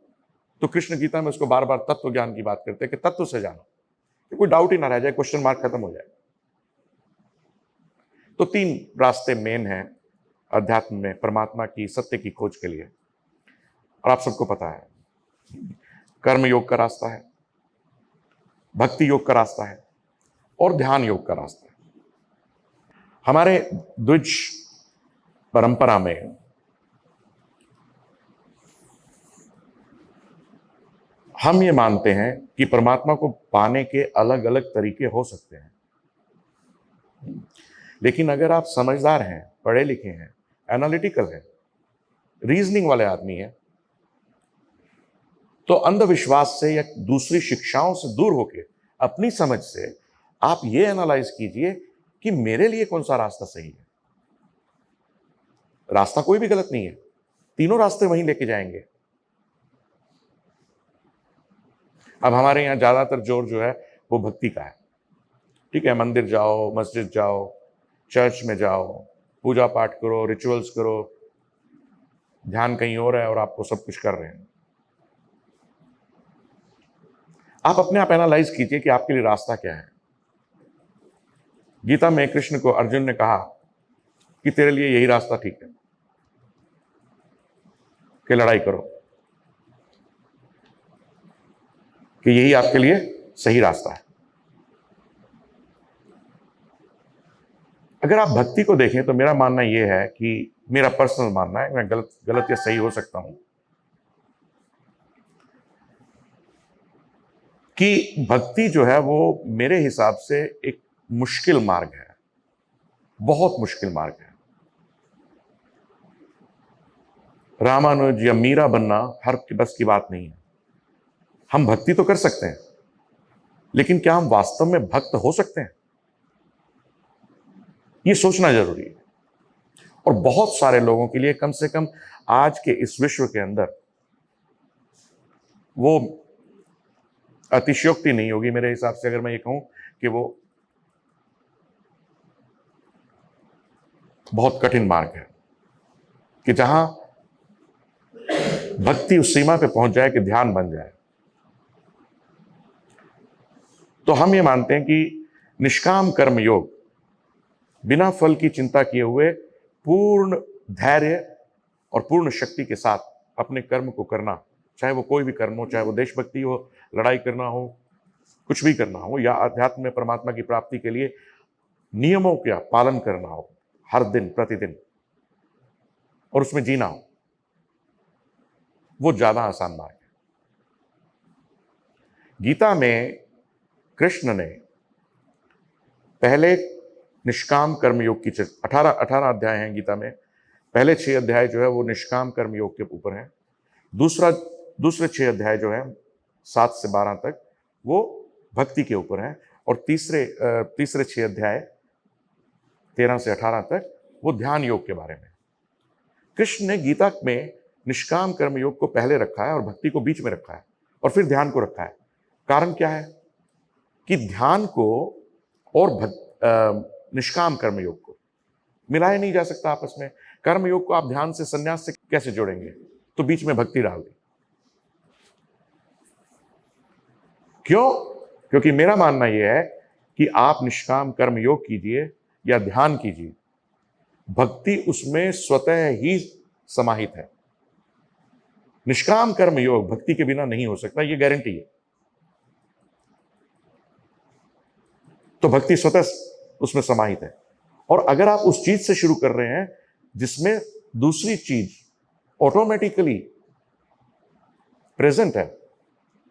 तो कृष्ण गीता में उसको बार बार तत्व ज्ञान की बात करते हैं कि तत्व से जानो, कि कोई डाउट ही ना रह जाए, क्वेश्चन मार्क खत्म हो जाए। तो 3 रास्ते मेन हैं अध्यात्म में परमात्मा की, सत्य की खोज के लिए। और आप सबको पता है, कर्म योग का रास्ता है, भक्ति योग का रास्ता है और ध्यान योग का रास्ता है। हमारे द्विज परंपरा में हम ये मानते हैं कि परमात्मा को पाने के अलग अलग तरीके हो सकते हैं, लेकिन अगर आप समझदार हैं, पढ़े लिखे हैं, एनालिटिकल हैं, रीजनिंग वाले आदमी हैं, तो अंधविश्वास से या दूसरी शिक्षाओं से दूर होकर अपनी समझ से आप ये एनालाइज कीजिए कि मेरे लिए कौन सा रास्ता सही है। रास्ता कोई भी गलत नहीं है, तीनों रास्ते वहीं लेके जाएंगे। अब हमारे यहां ज्यादातर जोर जो है वो भक्ति का है। ठीक है, मंदिर जाओ, मस्जिद जाओ, चर्च में जाओ, पूजा पाठ करो, रिचुअल्स करो, ध्यान कहीं और है और आपको सब कुछ कर रहे हैं। आप अपने आप एनालाइज कीजिए कि आपके लिए रास्ता क्या है। गीता में कृष्ण को अर्जुन ने कहा कि तेरे लिए यही रास्ता ठीक है कि लड़ाई करो, कि यही आपके लिए सही रास्ता है। अगर आप भक्ति को देखें तो मेरा मानना यह है कि, मेरा पर्सनल मानना है, मैं गलत या सही हो सकता हूं, कि भक्ति जो है वो मेरे हिसाब से एक मुश्किल मार्ग है, बहुत मुश्किल मार्ग है। रामानुज या मीरा बनना हर की बस की बात नहीं है। हम भक्ति तो कर सकते हैं, लेकिन क्या हम वास्तव में भक्त हो सकते हैं, यह सोचना जरूरी है। और बहुत सारे लोगों के लिए, कम से कम आज के इस विश्व के अंदर, वो अतिशयोक्ति नहीं होगी मेरे हिसाब से अगर मैं ये कहूं कि वो बहुत कठिन मार्ग है, कि जहां भक्ति उस सीमा पे पहुंच जाए कि ध्यान बन जाए। तो हम ये मानते हैं कि निष्काम कर्म योग, बिना फल की चिंता किए हुए पूर्ण धैर्य और पूर्ण शक्ति के साथ अपने कर्म को करना, चाहे वो कोई भी कर्म हो, चाहे वो देशभक्ति हो, लड़ाई करना हो, कुछ भी करना हो, या अध्यात्म में परमात्मा की प्राप्ति के लिए नियमों का पालन करना हो हर दिन प्रतिदिन, और उसमें जीना हो, वो ज्यादा आसान मार्ग है। गीता में कृष्ण ने पहले निष्काम कर्म योग की 18 अध्याय हैं गीता में। पहले 6 अध्याय जो है वो निष्काम कर्म योग के ऊपर हैं। दूसरे 6 अध्याय जो है 7 से 12 तक वो भक्ति के ऊपर हैं, और तीसरे 6 अध्याय 13 से 18 तक वो ध्यान योग के बारे में। कृष्ण ने गीता में निष्काम कर्म योग को पहले रखा है और भक्ति को बीच में रखा है, और फिर ध्यान को रखा है। कारण क्या है कि ध्यान को और निष्काम कर्म योग को मिलाया नहीं जा सकता आपस में। कर्म योग को आप ध्यान से, संन्यास से कैसे जोड़ेंगे? तो बीच में भक्ति डाल दी। क्यों? क्योंकि मेरा मानना यह है कि आप निष्काम कर्म योग कीजिए या ध्यान कीजिए, भक्ति उसमें स्वतः ही समाहित है। निष्काम कर्म योग भक्ति के बिना नहीं हो सकता, यह गारंटी है। तो भक्ति स्वतः उसमें समाहित है, और अगर आप उस चीज से शुरू कर रहे हैं जिसमें दूसरी चीज ऑटोमेटिकली प्रेजेंट है,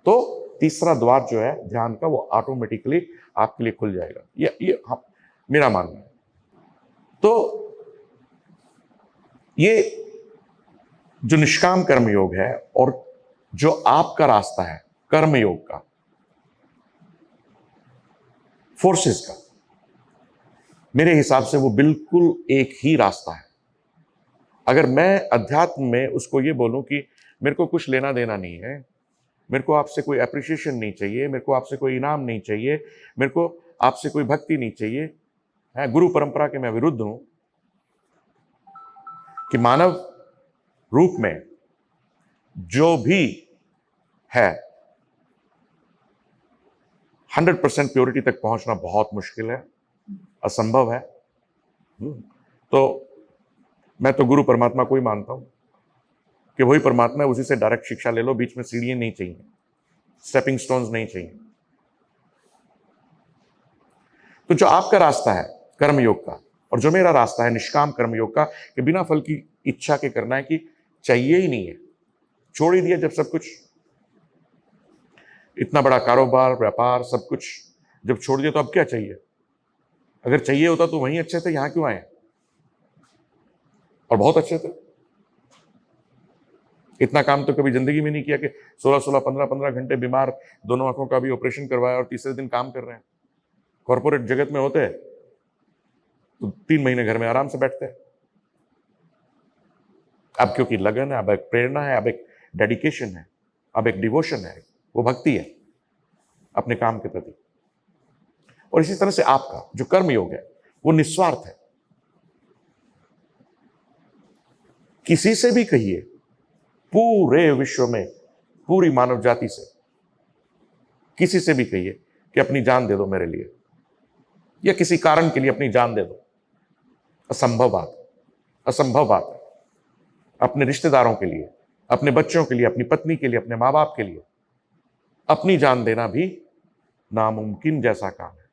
तो तीसरा द्वार जो है ध्यान का, वो ऑटोमेटिकली आपके लिए खुल जाएगा। ये मेरा मानना है। तो ये जो निष्काम कर्म योग है और जो आपका रास्ता है कर्म योग का, फोर्सेस का, मेरे हिसाब से वो बिल्कुल एक ही रास्ता है। अगर मैं अध्यात्म में उसको ये बोलूं कि मेरे को कुछ लेना देना नहीं है, मेरे को आपसे कोई एप्रिसिएशन नहीं चाहिए, मेरे को आपसे कोई इनाम नहीं चाहिए, मेरे को आपसे कोई भक्ति नहीं चाहिए, है गुरु परंपरा के मैं विरुद्ध हूं कि मानव रूप में जो भी है 100% प्योरिटी तक पहुंचना बहुत मुश्किल है, असंभव है। तो मैं तो गुरु परमात्मा को ही मानता हूं कि वही परमात्मा है, उसी से डायरेक्ट शिक्षा ले लो, बीच में सीढ़ियां नहीं चाहिए, स्टेपिंग स्टोन्स नहीं चाहिए। तो जो आपका रास्ता है कर्म योग का, और जो मेरा रास्ता है निष्काम कर्मयोग का, कि बिना फल की इच्छा के करना है, कि चाहिए ही नहीं है, छोड़ ही दिया जब सब कुछ, इतना बड़ा कारोबार, व्यापार, सब कुछ जब छोड़ दिया तो अब क्या चाहिए? अगर चाहिए होता तो वहीं अच्छे थे, यहां क्यों आए? और बहुत अच्छे थे। इतना काम तो कभी जिंदगी में नहीं किया कि 16-16, 15-15 घंटे बीमार, दोनों आंखों का भी ऑपरेशन करवाया और तीसरे दिन काम कर रहे हैं। कॉर्पोरेट जगत में होते हैं तो 3 महीने घर में आराम से बैठते हैं। अब क्योंकि लगन है, अब एक प्रेरणा है, अब एक डेडिकेशन है, अब एक डिवोशन है, वो भक्ति है अपने काम के प्रति। और इसी तरह से आपका जो कर्म योग है वो निस्वार्थ है। किसी से भी कहिए, पूरे विश्व में, पूरी मानव जाति से किसी से भी कहिए कि अपनी जान दे दो मेरे लिए, या किसी कारण के लिए अपनी जान दे दो, असंभव बात, असंभव बात है। अपने रिश्तेदारों के लिए, अपने बच्चों के लिए, अपनी पत्नी के लिए, अपने माँ बाप के लिए अपनी जान देना भी नामुमकिन जैसा काम है,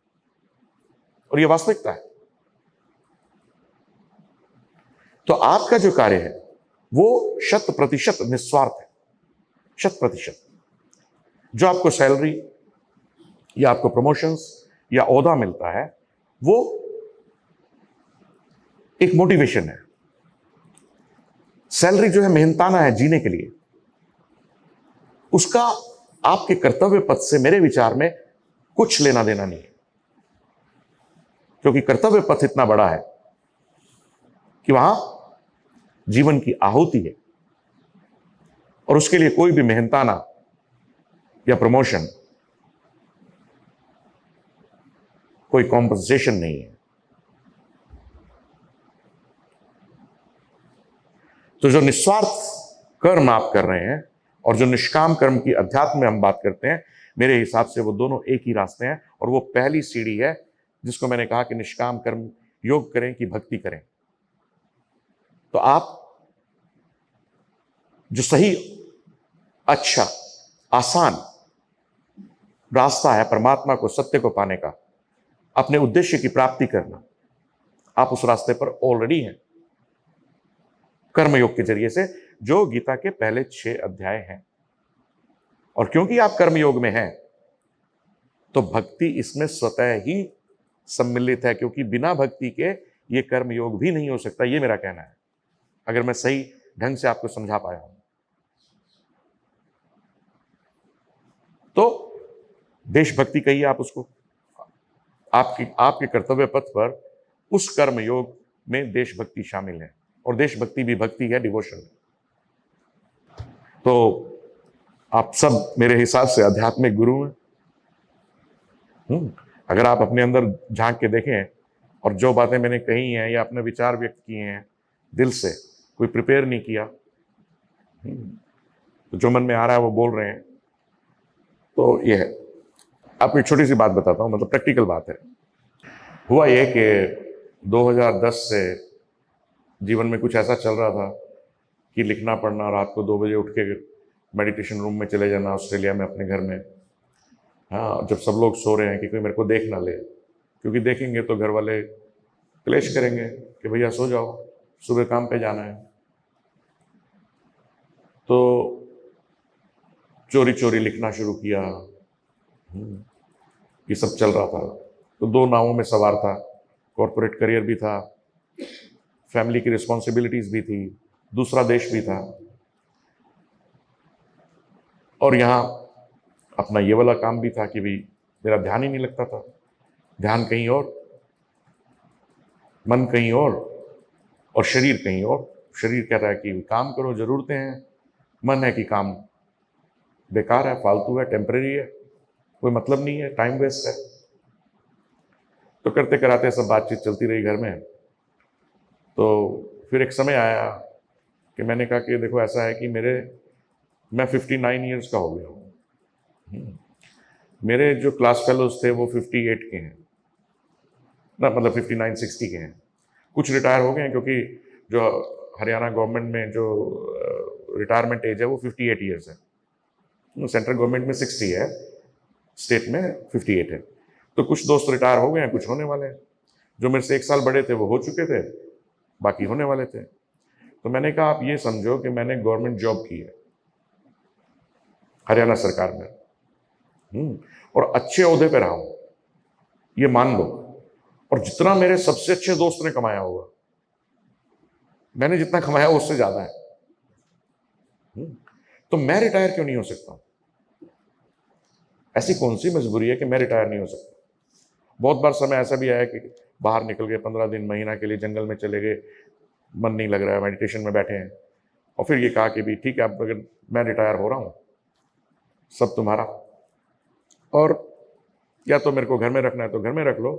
और यह वास्तविकता है। तो आपका जो कार्य है वो 100% निस्वार्थ है, 100%। जो आपको सैलरी या आपको प्रमोशंस या ओहदा मिलता है वो एक मोटिवेशन है। सैलरी जो है मेहनताना है जीने के लिए, उसका आपके कर्तव्य पथ से मेरे विचार में कुछ लेना देना नहीं है, क्योंकि कर्तव्य पथ इतना बड़ा है कि वहां जीवन की आहुति है, और उसके लिए कोई भी मेहनताना या प्रमोशन, कोई कॉम्पनसेशन नहीं है। तो जो निस्वार्थ कर्म आप कर रहे हैं और जो निष्काम कर्म की अध्यात्म में हम बात करते हैं, मेरे हिसाब से वो दोनों एक ही रास्ते हैं, और वो पहली सीढ़ी है जिसको मैंने कहा कि निष्काम कर्म योग करें कि भक्ति करें। तो आप जो सही, अच्छा, आसान रास्ता है परमात्मा को, सत्य को पाने का, अपने उद्देश्य की प्राप्ति करना, आप उस रास्ते पर ऑलरेडी हैं कर्मयोग के जरिए से, जो गीता के पहले 6 अध्याय हैं। और क्योंकि आप कर्मयोग में हैं तो भक्ति इसमें स्वतः ही सम्मिलित है, क्योंकि बिना भक्ति के ये कर्मयोग भी नहीं हो सकता, ये मेरा कहना है, अगर मैं सही ढंग से आपको समझा पाया हूं। तो देशभक्ति कहिए आप उसको, आपके कर्तव्य पथ पर उस कर्म योग में देशभक्ति शामिल है, और देशभक्ति भी भक्ति है, डिवोशन। तो आप सब मेरे हिसाब से आध्यात्मिक गुरु हैं। अगर आप अपने अंदर झांक के देखें, और जो बातें मैंने कही हैं या अपने विचार व्यक्त किए हैं दिल से, कोई प्रिपेयर नहीं किया, तो जो मन में आ रहा है वो बोल रहे हैं, तो ये है। आपको एक छोटी सी बात बताता हूँ, मतलब प्रैक्टिकल बात है। हुआ ये कि 2010 से जीवन में कुछ ऐसा चल रहा था कि लिखना पढ़ना, रात को 2 बजे उठ के मेडिटेशन रूम में चले जाना ऑस्ट्रेलिया में अपने घर में, हाँ, जब सब लोग सो रहे हैं कि कोई मेरे को देख ना ले, क्योंकि देखेंगे तो घर वाले क्लेश करेंगे कि भैया सो जाओ, सुबह काम पे जाना है। तो चोरी चोरी लिखना शुरू किया, ये सब चल रहा था। तो 2 नावों में सवार था, कॉर्पोरेट करियर भी था, फैमिली की रिस्पॉन्सिबिलिटीज भी थी, दूसरा देश भी था, और यहाँ अपना ये वाला काम भी था कि भाई मेरा ध्यान ही नहीं लगता था, ध्यान कहीं और, मन कहीं और शरीर कहीं और। शरीर कह रहा है कि काम करो, जरूरतें हैं, मन है कि काम बेकार है, फालतू है, टेम्परेरी है, कोई मतलब नहीं है, टाइम वेस्ट है। तो करते कराते सब बातचीत चलती रही घर में। तो फिर एक समय आया कि मैंने कहा कि देखो ऐसा है कि मैं 59 ईयर्स का हो गया हूँ, मेरे जो क्लास फेलोज थे वो 58 के हैं ना, मतलब 59-60 के हैं। कुछ रिटायर हो गए हैं, क्योंकि जो हरियाणा गवर्नमेंट में जो रिटायरमेंट एज है वो 58 ईयर्स है, सेंट्रल गवर्नमेंट में 60 है, स्टेट में 58 है। तो कुछ दोस्त रिटायर हो गए हैं, कुछ होने वाले हैं। जो मेरे से 1 साल बड़े थे वो हो चुके थे, बाकी होने वाले थे। तो मैंने कहा आप ये समझो कि मैंने गवर्नमेंट जॉब की है हरियाणा सरकार में, और अच्छे ओहदे पे रहा हूं, ये मान लो। और जितना मेरे सबसे अच्छे दोस्त ने कमाया होगा, मैंने जितना कमाया उससे ज्यादा है। तो मैं रिटायर क्यों नहीं हो सकता? ऐसी कौन सी मजबूरी है कि मैं रिटायर नहीं हो सकता? बहुत बार समय ऐसा भी आया कि बाहर निकल गए, 15 दिन महीना के लिए जंगल में चले गए, मन नहीं लग रहा है, मेडिटेशन में बैठे हैं, और फिर ये कहा कि भी ठीक है, अब अगर मैं रिटायर हो रहा हूं, सब तुम्हारा, और या तो मेरे को घर में रखना है तो घर में रख लो,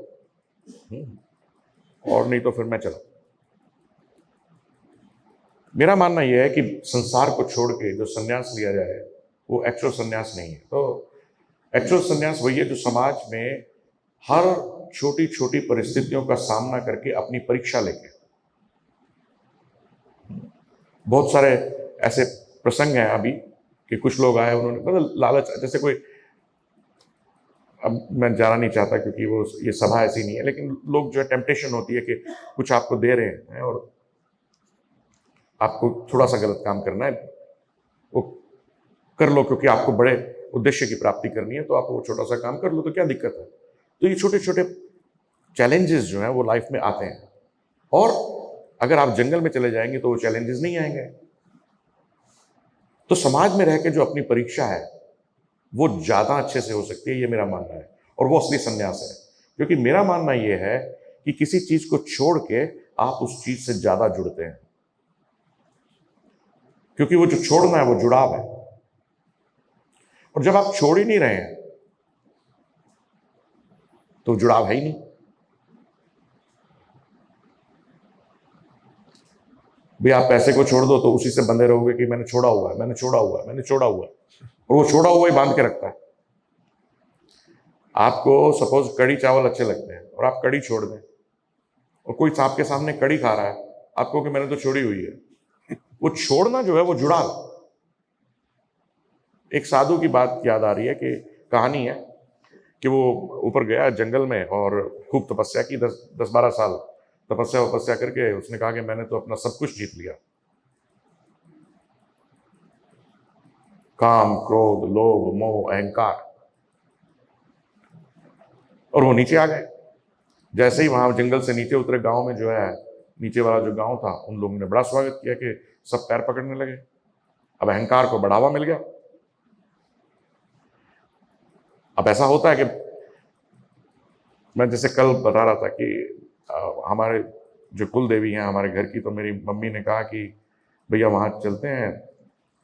और नहीं तो फिर मैं चला। मेरा मानना यह है कि संसार को छोड़ के जो संन्यास लिया जाए वो एक्चुअल संन्यास नहीं है। तो एक्चुअल संन्यास वही है जो समाज में हर छोटी छोटी परिस्थितियों का सामना करके अपनी परीक्षा लेके। बहुत सारे ऐसे प्रसंग हैं अभी कि कुछ लोग आए, उन्होंने मतलब लालच, जैसे कोई, अब मैं जाना नहीं चाहता क्योंकि वो ये सभा ऐसी नहीं है, लेकिन लोग जो है टेम्पटेशन होती है कि कुछ आपको दे रहे हैं और आपको थोड़ा सा गलत काम करना है, वो कर लो क्योंकि आपको बड़े उद्देश्य की प्राप्ति करनी है, तो आप वो छोटा सा काम कर लो, तो क्या दिक्कत है? तो ये छोटे छोटे चैलेंजेस जो हैं वो लाइफ में आते हैं, और अगर आप जंगल में चले जाएंगे तो वो चैलेंजेस नहीं आएंगे। तो समाज में रह के जो अपनी परीक्षा है वो ज्यादा अच्छे से हो सकती है, ये मेरा मानना है, और वो असली संन्यास है। क्योंकि मेरा मानना ये है कि किसी चीज को छोड़ के आप उस चीज से ज्यादा जुड़ते हैं, क्योंकि वो जो छोड़ना है वो जुड़ाव है। और जब आप छोड़ ही नहीं रहे हैं तो जुड़ाव है ही नहीं। भाई आप पैसे को छोड़ दो तो उसी से बंधे रहोगे कि मैंने छोड़ा हुआ है, मैंने छोड़ा हुआ है, मैंने छोड़ा हुआ है, और वो छोड़ा हुआ ही बांध के रखता है। आपको सपोज कड़ी चावल अच्छे लगते हैं और आप कड़ी छोड़ दें, और कोई आपके सामने कड़ी खा रहा है, आपको कि मैंने तो छोड़ी हुई है। वो छोड़ना जो है वो जुड़ाव। एक साधु की बात याद आ रही है कि कहानी है कि वो ऊपर गया जंगल में और खूब तपस्या की, 10-12 साल तपस्या करके उसने कहा कि मैंने तो अपना सब कुछ जीत लिया, काम, क्रोध, लोभ, मोह, अहंकार, और वो नीचे आ गए। जैसे ही वहां जंगल से नीचे उतरे, गांव में जो है नीचे वाला जो गांव था, उन लोगों ने बड़ा स्वागत किया कि सब पैर पकड़ने लगे। अब अहंकार को बढ़ावा मिल गया। अब ऐसा होता है कि मैं जैसे कल बता रहा था कि हमारे जो कुल देवी हैं हमारे घर की, तो मेरी मम्मी ने कहा कि भैया वहां चलते हैं,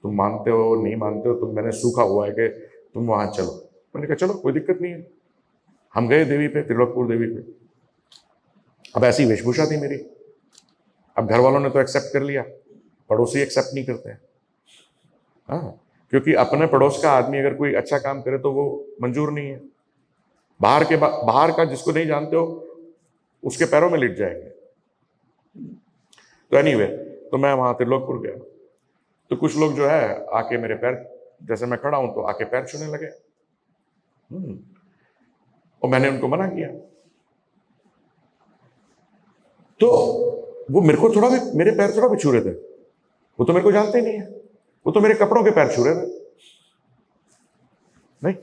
तुम मानते हो नहीं मानते हो, तुम, मैंने सूखा हुआ है कि तुम वहां चलो। मैंने कहा चलो कोई दिक्कत नहीं है। हम गए देवी पे, त्रिलोकपुर देवी पे। अब ऐसी वेशभूषा थी मेरी। अब घर वालों ने तो एक्सेप्ट कर लिया, पड़ोसी एक्सेप्ट नहीं करते हैं। हाँ, क्योंकि अपने पड़ोस का आदमी अगर कोई अच्छा काम करे तो वो मंजूर नहीं है। बाहर का जिसको नहीं जानते हो उसके पैरों में लिट जाएंगे। तो एनीवे, तो मैं वहां त्रिलोकपुर गया, तो कुछ लोग जो है आके मेरे पैर, जैसे मैं खड़ा हूं तो आके पैर छूने लगे, और मैंने उनको मना किया। तो वो मेरे को थोड़ा भी, मेरे पैर थोड़ा भी छू रहे थे, वो तो मेरे को जानते ही नहीं है, वो तो मेरे कपड़ों के पैर छू रहे थे। नहीं,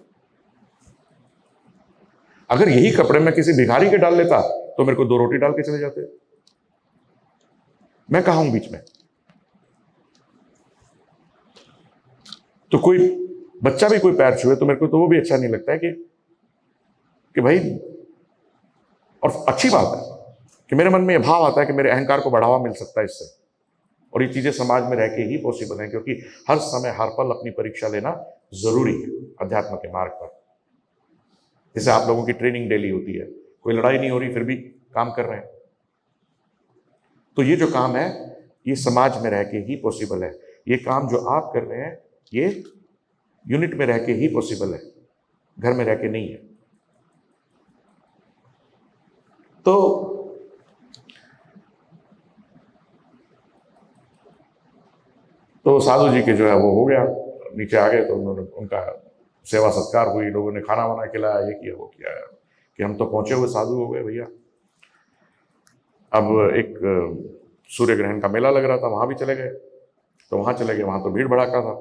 अगर यही कपड़े मैं किसी भिखारी के डाल लेता तो मेरे को 2 रोटी डाल के चले जाते। मैं कहां हूं बीच में? तो कोई बच्चा भी कोई पैर छुए तो मेरे को तो वो भी अच्छा नहीं लगता है कि भाई, और अच्छी बात है कि मेरे मन में यह भाव आता है कि मेरे अहंकार को बढ़ावा मिल सकता है इससे, और ये चीजें समाज में रह के ही पॉसिबल है, क्योंकि हर समय हर पल अपनी परीक्षा लेना जरूरी है अध्यात्म के मार्ग पर। जैसे आप लोगों की ट्रेनिंग डेली होती है, कोई लड़ाई नहीं हो रही फिर भी काम कर रहे हैं, तो ये जो काम है ये समाज में रह के ही पॉसिबल है। ये काम जो आप कर रहे हैं ये यूनिट में रह के ही पॉसिबल है, घर में रह के नहीं है। तो साधु जी के जो है वो हो गया, नीचे आ गए, तो उन्होंने, उनका सेवा सत्कार हुई, लोगों ने खाना वाना खिलाया, ये किया वो किया, कि हम तो पहुंचे हुए साधु हो गए भैया। अब एक सूर्य ग्रहण का मेला लग रहा था, वहां भी चले गए। तो वहां चले गए, वहां तो भीड़ भड़ाका था।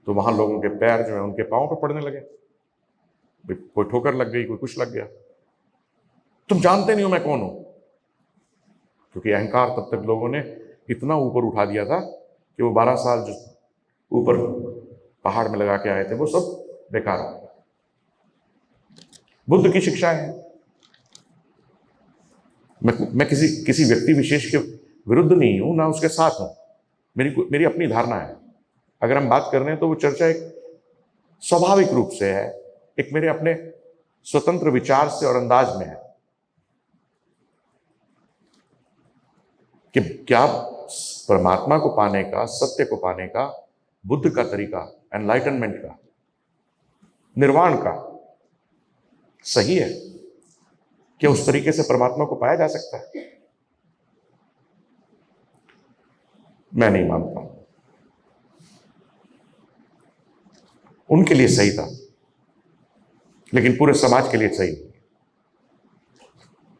तो वहां लोगों के पैर जो है उनके पाँव पर पड़ने लगे। कोई ठोकर लग गई, कोई कुछ लग गया। तुम जानते नहीं हो मैं कौन हूं। क्योंकि अहंकार तब तक लोगों ने इतना ऊपर उठा दिया था कि वो 12 साल जो ऊपर पहाड़ में लगा के आए थे वो सब बेकार हो गए। बुद्ध की शिक्षाएं हैं। मैं किसी व्यक्ति विशेष के विरुद्ध नहीं हूं, ना उसके साथ हूं। मेरी अपनी धारणा है। अगर हम बात कर रहे हैं तो वो चर्चा एक स्वाभाविक रूप से है, एक मेरे अपने स्वतंत्र विचार से और अंदाज में है कि क्या परमात्मा को पाने का, सत्य को पाने का बुद्ध का तरीका, एनलाइटनमेंट का, निर्वाण का सही है? क्या उस तरीके से परमात्मा को पाया जा सकता है? मैं नहीं मानता हूं। उनके लिए सही था, लेकिन पूरे समाज के लिए सही नहीं।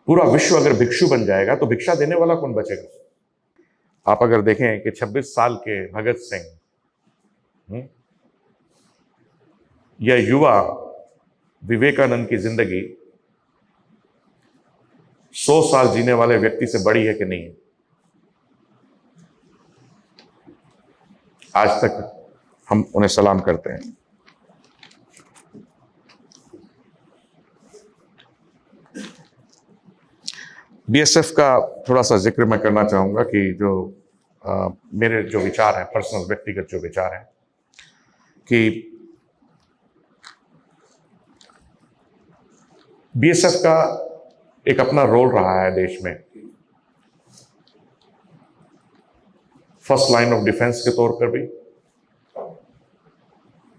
पूरा विश्व अगर भिक्षु बन जाएगा तो भिक्षा देने वाला कौन बचेगा? आप अगर देखें कि 26 साल के भगत सिंह या युवा विवेकानंद की जिंदगी 100 साल जीने वाले व्यक्ति से बड़ी है कि नहीं? आज तक हम उन्हें सलाम करते हैं। बीएसएफ का थोड़ा सा जिक्र मैं करना चाहूंगा कि जो मेरे जो विचार हैं, पर्सनल व्यक्तिगत जो विचार हैं, कि बीएसएफ का एक अपना रोल रहा है देश में, फर्स्ट लाइन ऑफ डिफेंस के तौर पर भी,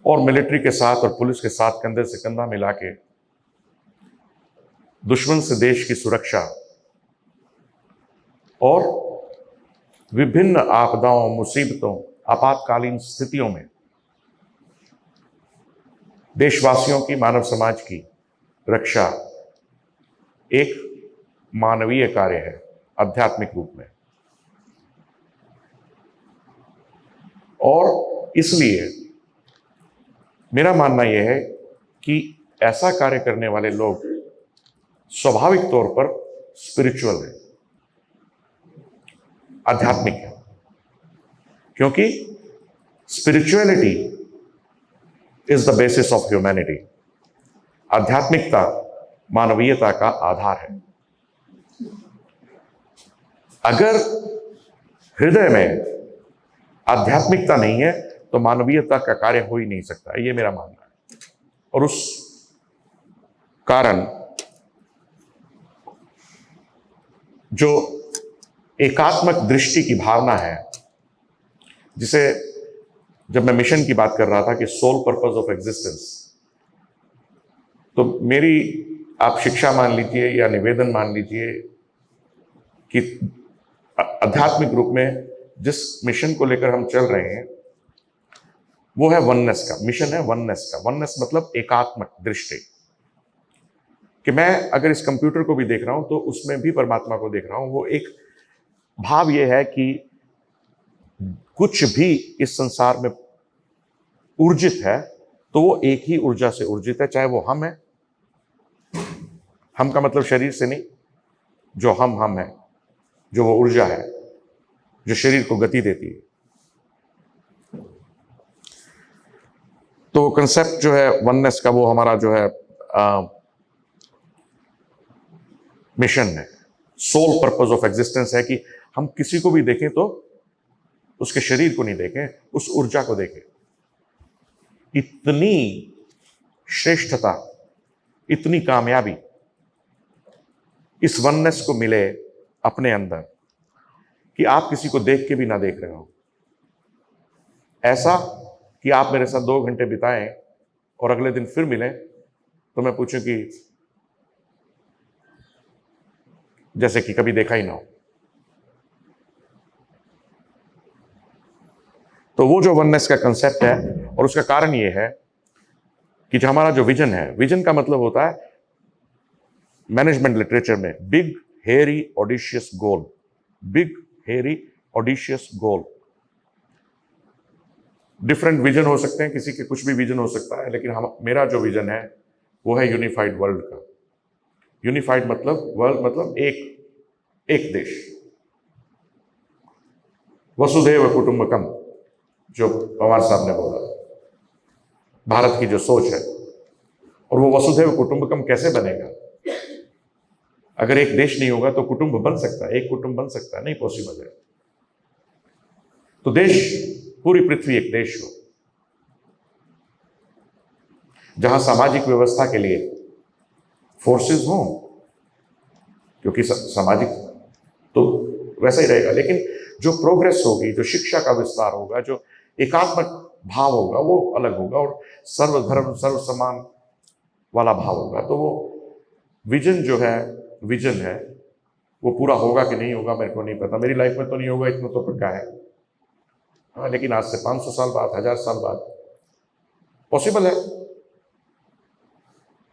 और मिलिट्री के साथ और पुलिस के साथ कंधे से कंधा मिला के दुश्मन से देश की सुरक्षा और विभिन्न आपदाओं, मुसीबतों, आपातकालीन स्थितियों में देशवासियों की, मानव समाज की रक्षा एक मानवीय कार्य है, आध्यात्मिक रूप में। और इसलिए मेरा मानना यह है कि ऐसा कार्य करने वाले लोग स्वाभाविक तौर पर स्पिरिचुअल हैं, आध्यात्मिक है, क्योंकि spirituality is the basis of humanity. आध्यात्मिकता मानवीयता का आधार है। अगर हृदय में आध्यात्मिकता नहीं है तो मानवीयता का कार्य हो ही नहीं सकता, ये मेरा मानना है। और उस कारण जो एकात्मक दृष्टि की भावना है, जिसे जब मैं मिशन की बात कर रहा था कि सोल पर्पस ऑफ एग्जिस्टेंस, तो मेरी आप शिक्षा मान लीजिए या निवेदन मान लीजिए कि आध्यात्मिक रूप में जिस मिशन को लेकर हम चल रहे हैं वो है वननेस का मिशन, है वननेस का। वननेस मतलब एकात्मक दृष्टि, कि मैं अगर इस कंप्यूटर को भी देख रहा हूं तो उसमें भी परमात्मा को देख रहा हूं। वो एक भाव ये है कि कुछ भी इस संसार में ऊर्जित है तो वो एक ही ऊर्जा से ऊर्जित है, चाहे वो हम है। हम का मतलब शरीर से नहीं, जो हम है, जो वो ऊर्जा है जो शरीर को गति देती है। तो कंसेप्ट जो है वननेस का, वो हमारा जो है मिशन है, सोल पर्पस ऑफ एग्जिस्टेंस है कि हम किसी को भी देखें तो उसके शरीर को नहीं देखें, उस ऊर्जा को देखें। इतनी श्रेष्ठता, इतनी कामयाबी इस वननेस को मिले अपने अंदर कि आप किसी को देख के भी ना देख रहे हो। ऐसा कि आप मेरे साथ 2 घंटे बिताएं और अगले दिन फिर मिलें तो मैं पूछूं कि जैसे कि कभी देखा ही ना हो। तो वो जो वननेस का कंसेप्ट है, और उसका कारण ये है कि जो हमारा जो विजन है, विजन का मतलब होता है मैनेजमेंट लिटरेचर में big hairy, audacious goal. Big, hairy, audacious goal. Different vision हो सकते हैं, किसी के कुछ भी विजन हो सकता है, लेकिन मेरा जो विजन है वो है यूनिफाइड वर्ल्ड का। यूनिफाइड मतलब वर्ल्ड मतलब एक देश। वसुधैव कुटुंबकम, जो पवार साहब ने बोला, भारत की जो सोच है। और वो वसुधैव कुटुंबकम कैसे बनेगा? अगर एक देश नहीं होगा तो कुटुंब बन सकता है, एक कुटुंब बन सकता है? नहीं पॉसिबल है। तो देश, पूरी पृथ्वी एक देश हो, जहां सामाजिक व्यवस्था के लिए फोर्सेस हों, क्योंकि सामाजिक तो वैसा ही रहेगा, लेकिन जो प्रोग्रेस होगी, जो शिक्षा का विस्तार होगा, जो एकात्मक भाव होगा वो अलग होगा, और सर्वधर्म सर्व समान वाला भाव होगा। तो वो विजन है वो पूरा होगा कि नहीं होगा मेरे को नहीं पता। मेरी लाइफ में तो नहीं होगा, इतना तो पक्का है। हाँ, लेकिन आज से 500 साल बाद, 1000 साल बाद पॉसिबल है।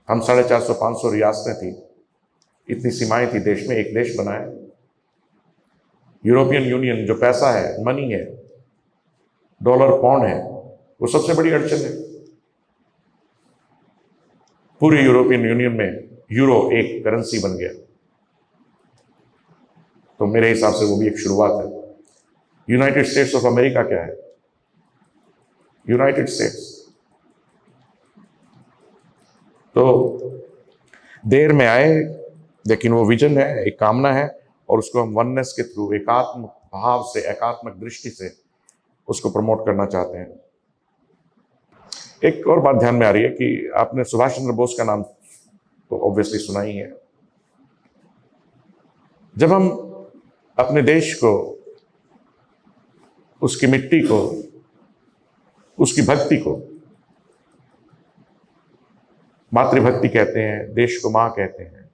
हम 450-500 रियासतें थी, इतनी सीमाएं थी देश में, एक देश बनाए। यूरोपियन यूनियन जो पैसा है, मनी है, डॉलर पाउंड है, वो सबसे बड़ी अड़चन है। पूरे यूरोपियन यूनियन में यूरो एक करेंसी बन गया, तो मेरे हिसाब से वो भी एक शुरुआत है। यूनाइटेड स्टेट्स ऑफ अमेरिका क्या है? United states. तो देर में आए, लेकिन वो विजन है, एक कामना है, और उसको हम वननेस के थ्रू, एकात्म भाव से, एकात्मक दृष्टि से उसको प्रमोट करना चाहते हैं। एक और बात ध्यान में आ रही है कि आपने सुभाष चंद्र बोस का नाम तो ऑब्वियसली सुना ही है। जब हम अपने देश को, उसकी मिट्टी को, उसकी भक्ति को मातृभक्ति कहते हैं, देश को मां कहते हैं,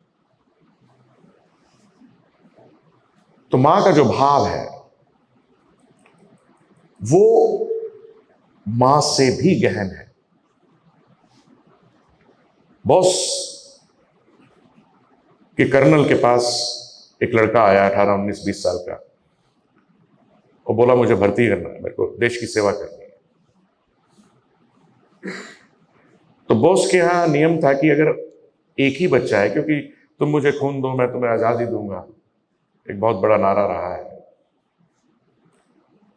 तो मां का जो भाव है वो मां से भी गहन है। बॉस के कर्नल के पास एक लड़का आया, 18, 19, 20 साल का, और बोला मुझे भर्ती करना है, मेरे को देश की सेवा करनी है। तो बॉस के यहाँ नियम था कि अगर एक ही बच्चा है, क्योंकि तुम मुझे खून दो मैं तुम्हें आजादी दूंगा, एक बहुत बड़ा नारा रहा है।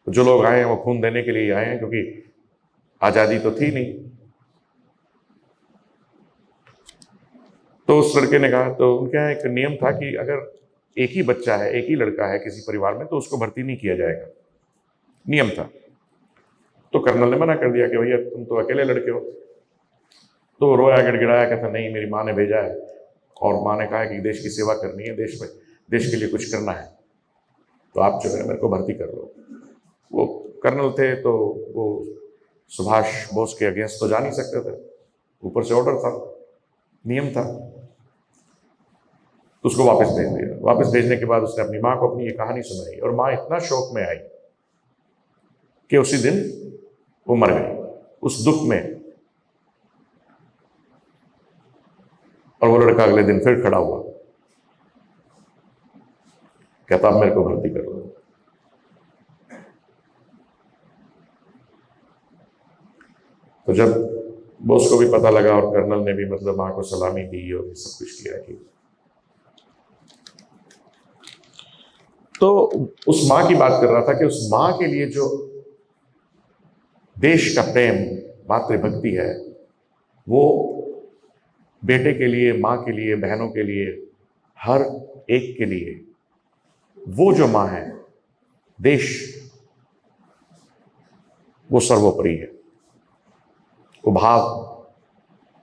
तो जो लोग आए हैं वो खून देने के लिए आए हैं, क्योंकि आजादी तो थी नहीं। तो उस लड़के ने कहा, तो उनके यहाँ एक नियम था कि अगर एक ही बच्चा है, एक ही लड़का है किसी परिवार में, तो उसको भर्ती नहीं किया जाएगा, नियम था। तो कर्नल ने मना कर दिया कि भैया तुम तो अकेले लड़के हो। तो वो रोया, गिड़गिड़ाया, कहता नहीं मेरी माँ ने भेजा है, और माँ ने कहा है कि देश की सेवा करनी है, देश में, देश के लिए कुछ करना है, तो आप जो है मेरे को भर्ती कर लो। वो कर्नल थे, तो वो सुभाष बोस के अगेंस्ट तो जा नहीं सकते थे, ऊपर से ऑर्डर था, नियम था। तो उसको वापस भेज दिया। वापस भेजने के बाद उसने अपनी माँ को अपनी ये कहानी सुनाई, और माँ इतना शौक में आई कि उसी दिन वो मर गई उस दुख में। और वो लड़का अगले दिन फिर खड़ा हुआ, कहता अब मेरे को भर्ती कर लो। तो जब बॉस को भी पता लगा, और कर्नल ने भी मतलब माँ को सलामी दी और सब कुछ किया कि, तो उस माँ की बात कर रहा था कि उस माँ के लिए जो देश का प्रेम, मातृभक्ति है, वो बेटे के लिए, माँ के लिए, बहनों के लिए, हर एक के लिए, वो जो माँ है, देश, वो सर्वोपरि है, वो भाव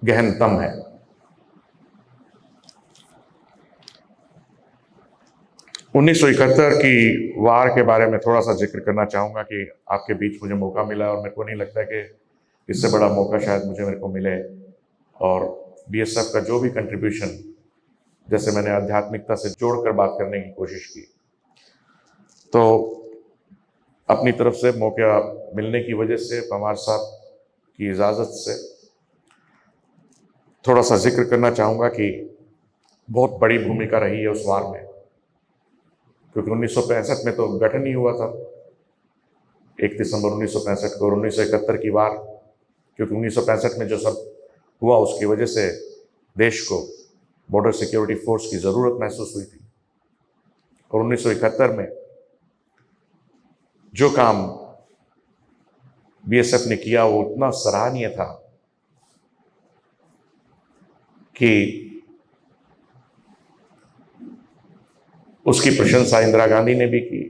गहनतम है। उन्नीस 1971 की वार के बारे में थोड़ा सा जिक्र करना चाहूँगा कि आपके बीच मुझे मौका मिला, और मेरे को नहीं लगता कि इससे बड़ा मौका शायद मेरे को मिले। और बीएसएफ का जो भी कंट्रीब्यूशन, जैसे मैंने आध्यात्मिकता से जोड़कर बात करने की कोशिश की, तो अपनी तरफ से मौका मिलने की वजह से, पवार साहब की इजाज़त से थोड़ा सा जिक्र करना चाहूँगा कि बहुत बड़ी भूमिका रही है उस वार में। क्योंकि 1965 में तो गठन ही हुआ था 1 दिसंबर 1965 को, और 1971 की वार, क्योंकि 1965 में जो सब हुआ उसकी वजह से देश को बॉर्डर सिक्योरिटी फोर्स की ज़रूरत महसूस हुई थी। और 1971 में जो काम बीएसएफ ने किया वो इतना सराहनीय था कि उसकी प्रशंसा इंदिरा गांधी ने भी की।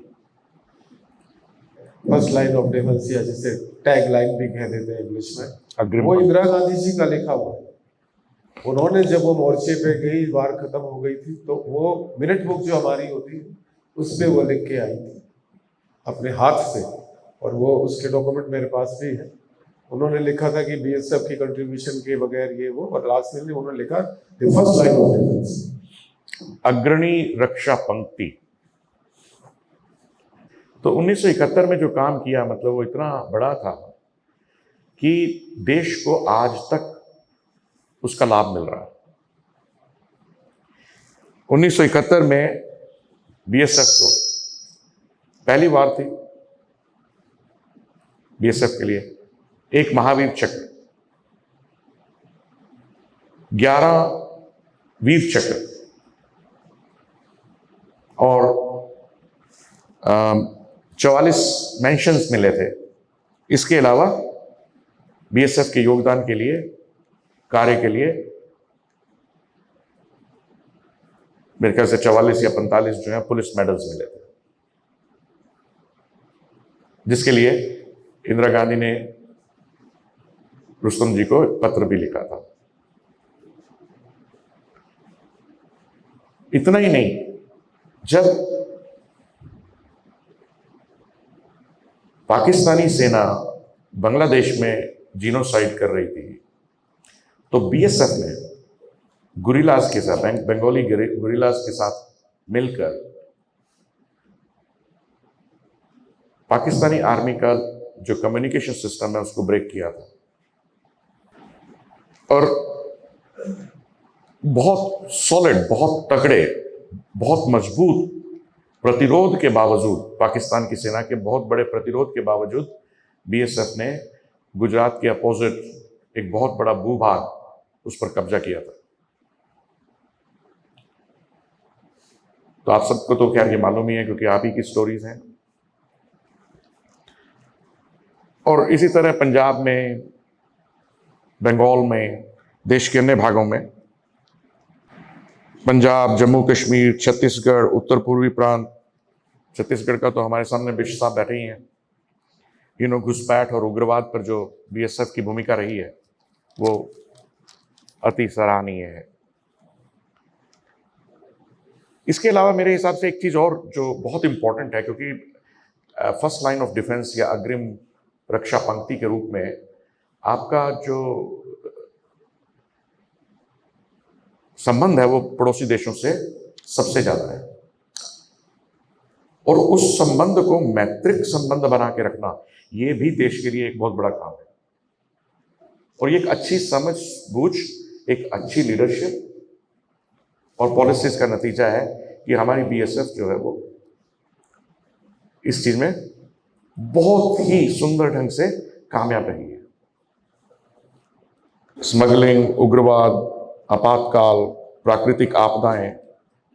फर्स्ट लाइन ऑफ डिफेंस, या जिसे टैग लाइन भी कह देते हैं इंग्लिश में, अग्रिम वो इंदिरा गांधी जी का लिखा हुआ है। उन्होंने जब वो मोर्चे पे गई, वार खत्म हो गई थी, तो वो मिनट बुक जो हमारी होती है उसमें वो लिख के आई थी अपने हाथ से, और वो उसके डॉक्यूमेंट मेरे पास भी है। उन्होंने लिखा था कि बीएसएफ की कंट्रीब्यूशन के बगैर ये वो, और लास्ट में उन्होंने लिखा the first line of defence, अग्रणी रक्षा पंक्ति। तो 1971 में जो काम किया, मतलब वो इतना बड़ा था कि देश को आज तक उसका लाभ मिल रहा है। 1971 में बीएसएफ को पहली बार थी बीएसएफ के लिए एक महावीर चक्र, 11 वीर चक्र और 44 मेंशंस मिले थे। इसके अलावा बीएसएफ के योगदान के लिए, कार्य के लिए मेरे ख्याल से 44 या 45 जो है पुलिस मेडल्स मिले थे, जिसके लिए इंदिरा गांधी ने रुस्तम जी को पत्र भी लिखा था। इतना ही नहीं, जब पाकिस्तानी सेना बांग्लादेश में जीनोसाइड कर रही थी, तो बीएसएफ ने गुरिल्लास के साथ, बंगाली गुरिल्लास के साथ मिलकर पाकिस्तानी आर्मी का जो कम्युनिकेशन सिस्टम है उसको ब्रेक किया था। और बहुत सॉलिड, बहुत तगड़े, बहुत मजबूत प्रतिरोध के बावजूद, पाकिस्तान की सेना के बहुत बड़े प्रतिरोध के बावजूद बीएसएफ ने गुजरात के अपोजिट एक बहुत बड़ा भूभाग उस पर कब्जा किया था। तो आप सबको तो खैर ये मालूम ही है, क्योंकि आप ही की स्टोरीज हैं। और इसी तरह पंजाब में, बंगाल में, देश के अन्य भागों में, पंजाब, जम्मू कश्मीर, छत्तीसगढ़, उत्तर पूर्वी प्रांत, छत्तीसगढ़ का तो हमारे सामने बिश साहब बैठे ही हैं। घुसपैठ और उग्रवाद पर जो बीएसएफ की भूमिका रही है वो अति सराहनीय है। इसके अलावा मेरे हिसाब से एक चीज और जो बहुत इंपॉर्टेंट है, क्योंकि फर्स्ट लाइन ऑफ डिफेंस या अग्रिम रक्षा पंक्ति के रूप में आपका जो संबंध है वो पड़ोसी देशों से सबसे ज्यादा है, और उस संबंध को मैत्रिक संबंध बना के रखना ये भी देश के लिए एक बहुत बड़ा काम है। और ये एक अच्छी समझ बूझ, एक अच्छी लीडरशिप और पॉलिसीज का नतीजा है कि हमारी बीएसएफ जो है वो इस चीज में बहुत ही सुंदर ढंग से कामयाब रही है। स्मगलिंग, उग्रवाद, आपातकाल, प्राकृतिक आपदाएं,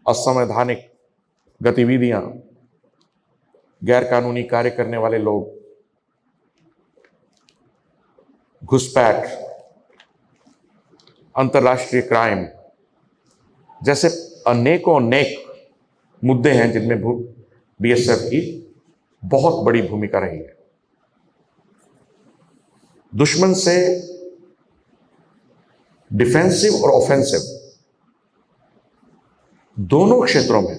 असंवैधानिक गतिविधियां, गैर कानूनी कार्य करने वाले लोग, घुसपैठ, अंतर्राष्ट्रीय क्राइम जैसे अनेकों अनेक मुद्दे हैं जिनमें बीएसएफ की बहुत बड़ी भूमिका रही है। दुश्मन से डिफेंसिव और ऑफेंसिव दोनों क्षेत्रों में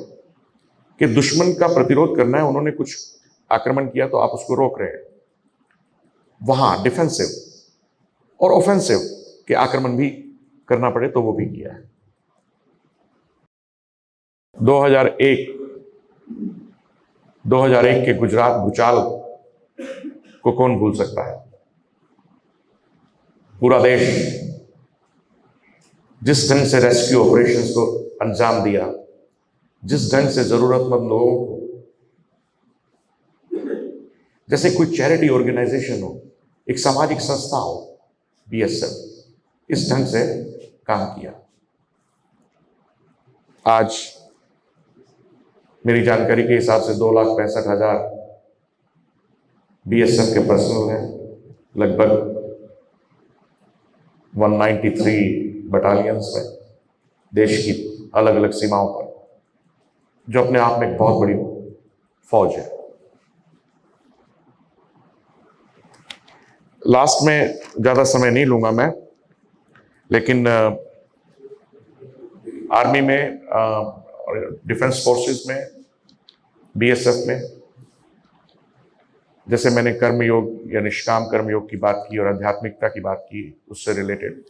कि दुश्मन का प्रतिरोध करना है, उन्होंने कुछ आक्रमण किया तो आप उसको रोक रहे हैं, वहां डिफेंसिव और ऑफेंसिव के आक्रमण भी करना पड़े तो वो भी किया है। 2001 के गुजरात भूचाल को कौन भूल सकता है। पूरा देश जिस ढंग से रेस्क्यू ऑपरेशंस को अंजाम दिया, जिस ढंग से जरूरतमंद लोगों को जैसे कोई चैरिटी ऑर्गेनाइजेशन हो, एक सामाजिक संस्था हो, बीएसएफ इस ढंग से काम किया। आज मेरी जानकारी के हिसाब से 2,65,000 बीएसएफ के पर्सनल हैं, लगभग 193 बटालियंस में देश की अलग अलग सीमाओं पर, जो अपने आप में एक बहुत बड़ी फौज है। लास्ट में ज़्यादा समय नहीं लूँगा मैं, लेकिन आर्मी में, डिफेंस फोर्सेस में, बीएसएफ में, जैसे मैंने कर्मयोग या निष्काम कर्मयोग की बात की और आध्यात्मिकता की बात की, उससे रिलेटेड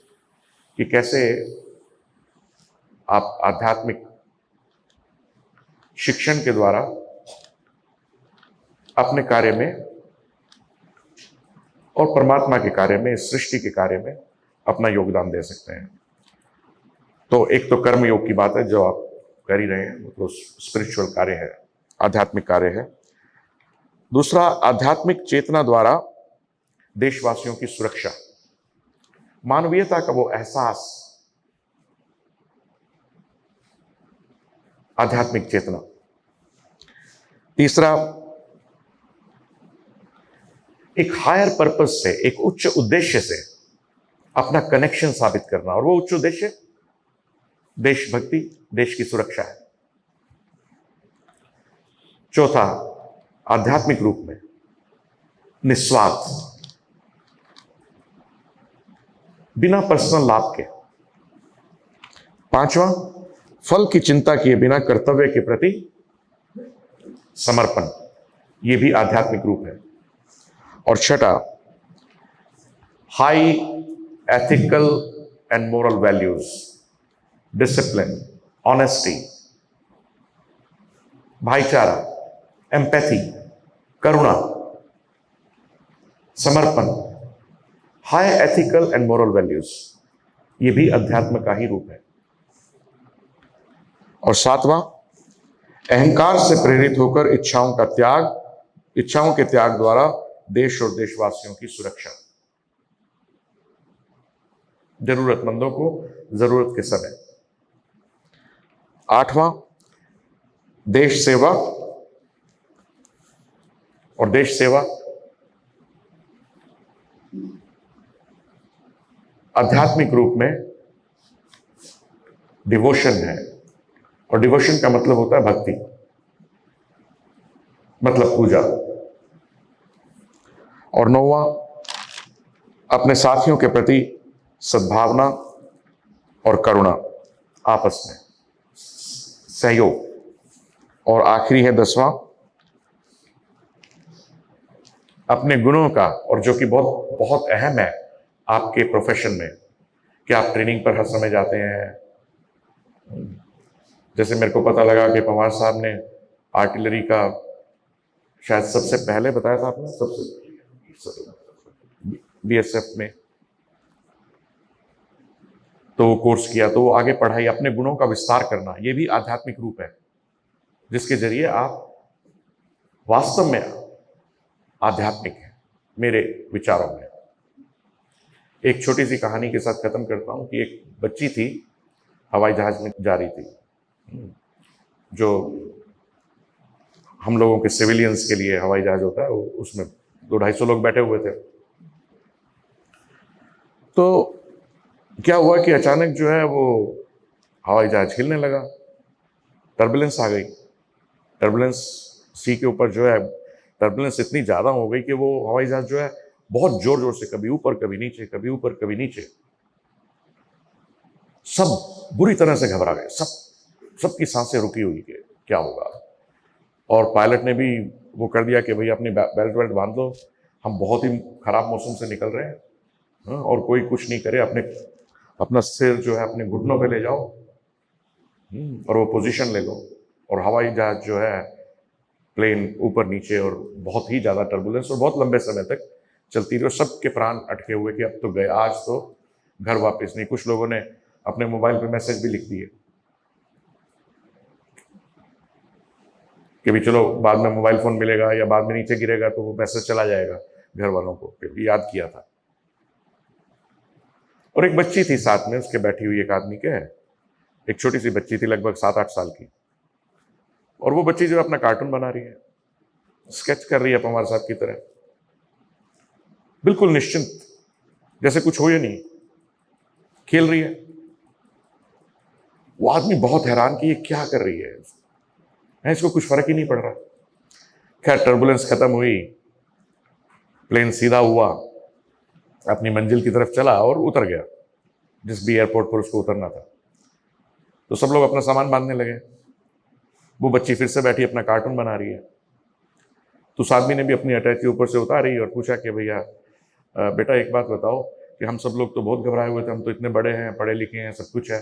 कि कैसे आप आध्यात्मिक शिक्षण के द्वारा अपने कार्य में और परमात्मा के कार्य में, इस सृष्टि के कार्य में अपना योगदान दे सकते हैं। तो एक तो कर्म योग की बात है जो आप कर ही रहे हैं, मतलब स्पिरिचुअल कार्य है, आध्यात्मिक कार्य है। दूसरा, आध्यात्मिक चेतना द्वारा देशवासियों की सुरक्षा, मानवीयता का वो एहसास, आध्यात्मिक चेतना। तीसरा, एक हायर पर्पस से, एक उच्च उद्देश्य से अपना कनेक्शन साबित करना, और वो उच्च उद्देश्य देशभक्ति, देश की सुरक्षा है। चौथा, आध्यात्मिक रूप में निस्वार्थ, बिना पर्सनल लाभ के। पांचवा, फल की चिंता किए बिना कर्तव्य के प्रति समर्पण, यह भी आध्यात्मिक रूप है। और छठा, high ethical and moral values, discipline, honesty, भाईचारा, एम्पैथी, करुणा, समर्पण, high ethical and moral values, ये भी अध्यात्म का ही रूप है। और सातवां, अहंकार से प्रेरित होकर इच्छाओं के त्याग द्वारा देश और देशवासियों की सुरक्षा, जरूरतमंदों को जरूरत के समय। आठवां, देश सेवा, और देश सेवा आध्यात्मिक रूप में डिवोशन है, और डिवोशन का मतलब होता है भक्ति, मतलब पूजा। और नौवां, अपने साथियों के प्रति सद्भावना और करुणा, आपस में सहयोग। और आखिरी है 10वां, अपने गुणों का, और जो कि बहुत बहुत अहम है आपके प्रोफेशन में, कि आप ट्रेनिंग पर हर समय जाते हैं। जैसे मेरे को पता लगा कि पवार साहब ने आर्टिलरी का शायद सबसे पहले बताया था आपने, सबसे बीएसएफ में तो वो कोर्स किया, तो वो आगे पढ़ाई, अपने गुणों का विस्तार करना, ये भी आध्यात्मिक रूप है, जिसके जरिए आप वास्तव में आध्यात्मिक हैं मेरे विचारों में। एक छोटी सी कहानी के साथ खत्म करता हूं कि एक बच्ची थी, हवाई जहाज में जा रही थी, जो हम लोगों के सिविलियंस के लिए हवाई जहाज होता है, उसमें 200-250 लोग बैठे हुए थे। तो क्या हुआ कि अचानक जो है वो हवाई जहाज हिलने लगा, टर्बुलेंस आ गई। टर्बुलेंस सी के ऊपर जो है टर्बुलेंस इतनी ज़्यादा हो गई कि वो हवाई जहाज जो है बहुत जोर जोर से कभी ऊपर कभी नीचे, कभी ऊपर कभी नीचे, सब बुरी तरह से घबरा गए, सबकी सांसें रुकी हुई कि क्या होगा। और पायलट ने भी वो कर दिया कि भाई अपनी बेल्ट वेल्ट बांध लो, हम बहुत ही खराब मौसम से निकल रहे हैं, और कोई कुछ नहीं करे, अपना सिर जो है अपने घुटनों पे ले जाओ, और वो पोजीशन ले लो। और हवाई जहाज जो है, प्लेन ऊपर नीचे, और बहुत ही ज़्यादा टर्बुलेंस, और बहुत लंबे समय तक चलती रही, और सबके प्राण अटके हुए कि अब तो गए, आज तो घर वापस नहीं। कुछ लोगों ने अपने मोबाइल पे मैसेज भी लिख दिए। कि भी चलो बाद में मोबाइल फ़ोन मिलेगा या बाद में नीचे गिरेगा तो वो मैसेज चला जाएगा घर वालों को, फिर भी याद किया था। और एक बच्ची थी साथ में उसके बैठी हुई, एक आदमी के, एक छोटी सी बच्ची थी लगभग 7-8 साल की, और वो बच्ची जो अपना कार्टून बना रही है, स्केच कर रही है पवार साहब की तरह, बिल्कुल निश्चिंत, जैसे कुछ हो या नहीं, खेल रही है। वो आदमी बहुत हैरान कि ये क्या कर रही है, इसको कुछ फर्क ही नहीं पड़ रहा। खैर टर्बुलेंस खत्म हुई, प्लेन सीधा हुआ, अपनी मंजिल की तरफ चला और उतर गया जिस भी एयरपोर्ट पर उसको उतरना था। तो सब लोग अपना सामान बांधने लगे, वो बच्ची फिर से बैठी अपना कार्टून बना रही है। तो उस आदमी ने भी अपनी अटैची ऊपर से उतारी और पूछा कि भैया बेटा एक बात बताओ कि हम सब लोग तो बहुत घबराए हुए थे, हम तो इतने बड़े हैं, पढ़े लिखे हैं, सब कुछ है,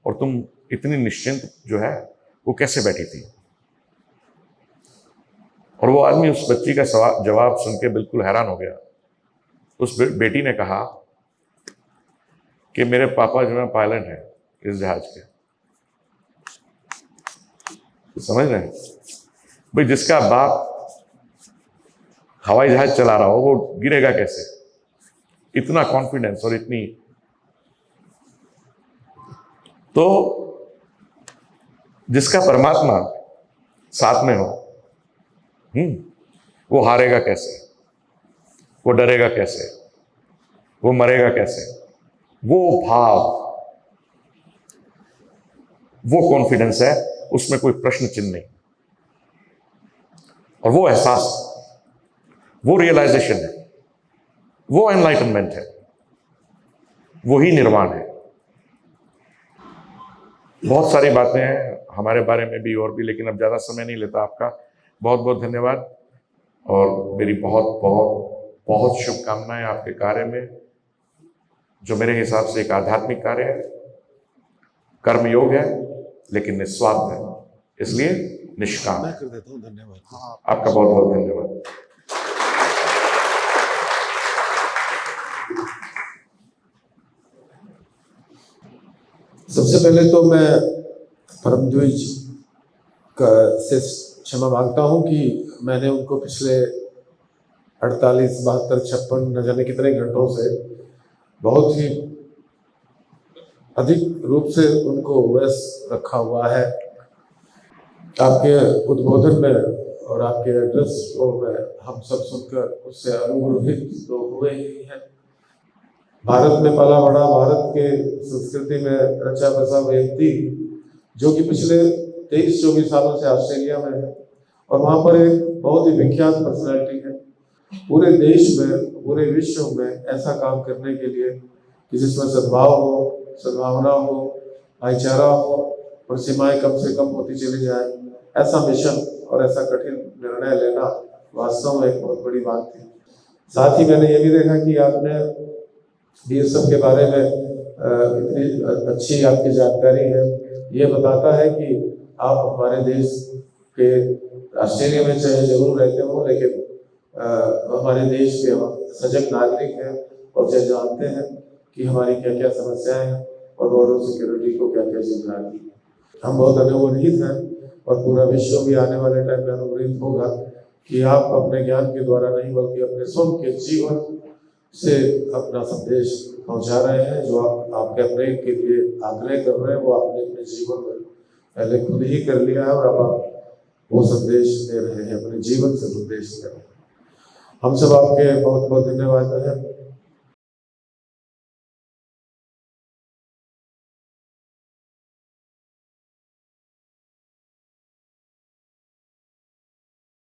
और तुम इतनी निश्चिंत जो है वो कैसे बैठी थी? और वो आदमी उस बच्ची का जवाब सुन के बिल्कुल हैरान हो गया। उस बेटी ने कहा कि मेरे पापा जो है पायलट हैं इस जहाज के। तो समझ रहे हैं भाई, जिसका बाप हवाई जहाज चला रहा हो वो गिरेगा कैसे? इतना कॉन्फिडेंस और इतनी। तो जिसका परमात्मा साथ में हो, वो हारेगा कैसे? वो डरेगा कैसे? वो मरेगा कैसे? वो भाव, वो कॉन्फिडेंस है, उसमें कोई प्रश्न चिन्ह नहीं। और वो एहसास, वो रियलाइजेशन है, वो एनलाइटनमेंट है, वो ही निर्वाण है। बहुत सारी बातें हैं हमारे बारे में भी और भी, लेकिन अब ज़्यादा समय नहीं लेता आपका। बहुत बहुत धन्यवाद और मेरी बहुत बहुत बहुत शुभकामनाएं आपके कार्य में, जो मेरे हिसाब से एक आध्यात्मिक कार्य है, कर्मयोग है, लेकिन निस्वार्थ है, इसलिए निष्काम। मैं कर देता हूँ, धन्यवाद। आपका बहुत बहुत धन्यवाद। सबसे पहले तो मैं परमद्विज से क्षमा मांगता हूं कि मैंने उनको पिछले 48, 72, 56 न जाने कितने घंटों से बहुत ही अधिक रूप से उनको व्यस्त रखा हुआ है। आपके उद्बोधन में और आपके एड्रेस को मैं हम सब सुनकर उससे अनुग्रहित तो हुए ही हैं। भारत में पला बड़ा, भारत के संस्कृति में रचा बसा व्यक्ति जो कि पिछले 23-24 सालों से ऑस्ट्रेलिया में है और वहाँ पर एक बहुत ही विख्यात पर्सनैलिटी है। पूरे देश में, पूरे विश्व में ऐसा काम करने के लिए कि जिसमें सद्भाव हो, सद्भावना हो, भाईचारा हो और सीमाएं कम से कम होती चली जाए, ऐसा मिशन और ऐसा कठिन निर्णय लेना वास्तव में एक बहुत बड़ी बात थी। साथ ही मैंने ये भी देखा कि आपने बीएसएफ के बारे में इतनी अच्छी आपकी जानकारी है। ये बताता है कि आप हमारे देश के ऑस्ट्रेलिया में चाहे जरूर रहते हो, लेकिन हमारे देश के सजग नागरिक हैं और जो जानते हैं कि हमारी क्या क्या समस्याएं हैं और बॉर्डर सिक्योरिटी को क्या क्या जिम्मेदारी है। हम बहुत अनुग्रहित हैं और पूरा विश्व भी आने वाले टाइम में अनुग्रहित होगा कि आप अपने ज्ञान के द्वारा नहीं बल्कि अपने स्वयं के जीवन से अपना संदेश पहुंचा रहे हैं। जो आप आपके अपने के लिए आग्रह कर रहे हैं वो आपने अपने जीवन में पहले खुद ही कर लिया है और अब आप वो संदेश दे रहे हैं, अपने जीवन से संदेश दे रहे हैं। हम सब आपके बहुत बहुत धन्यवाद है।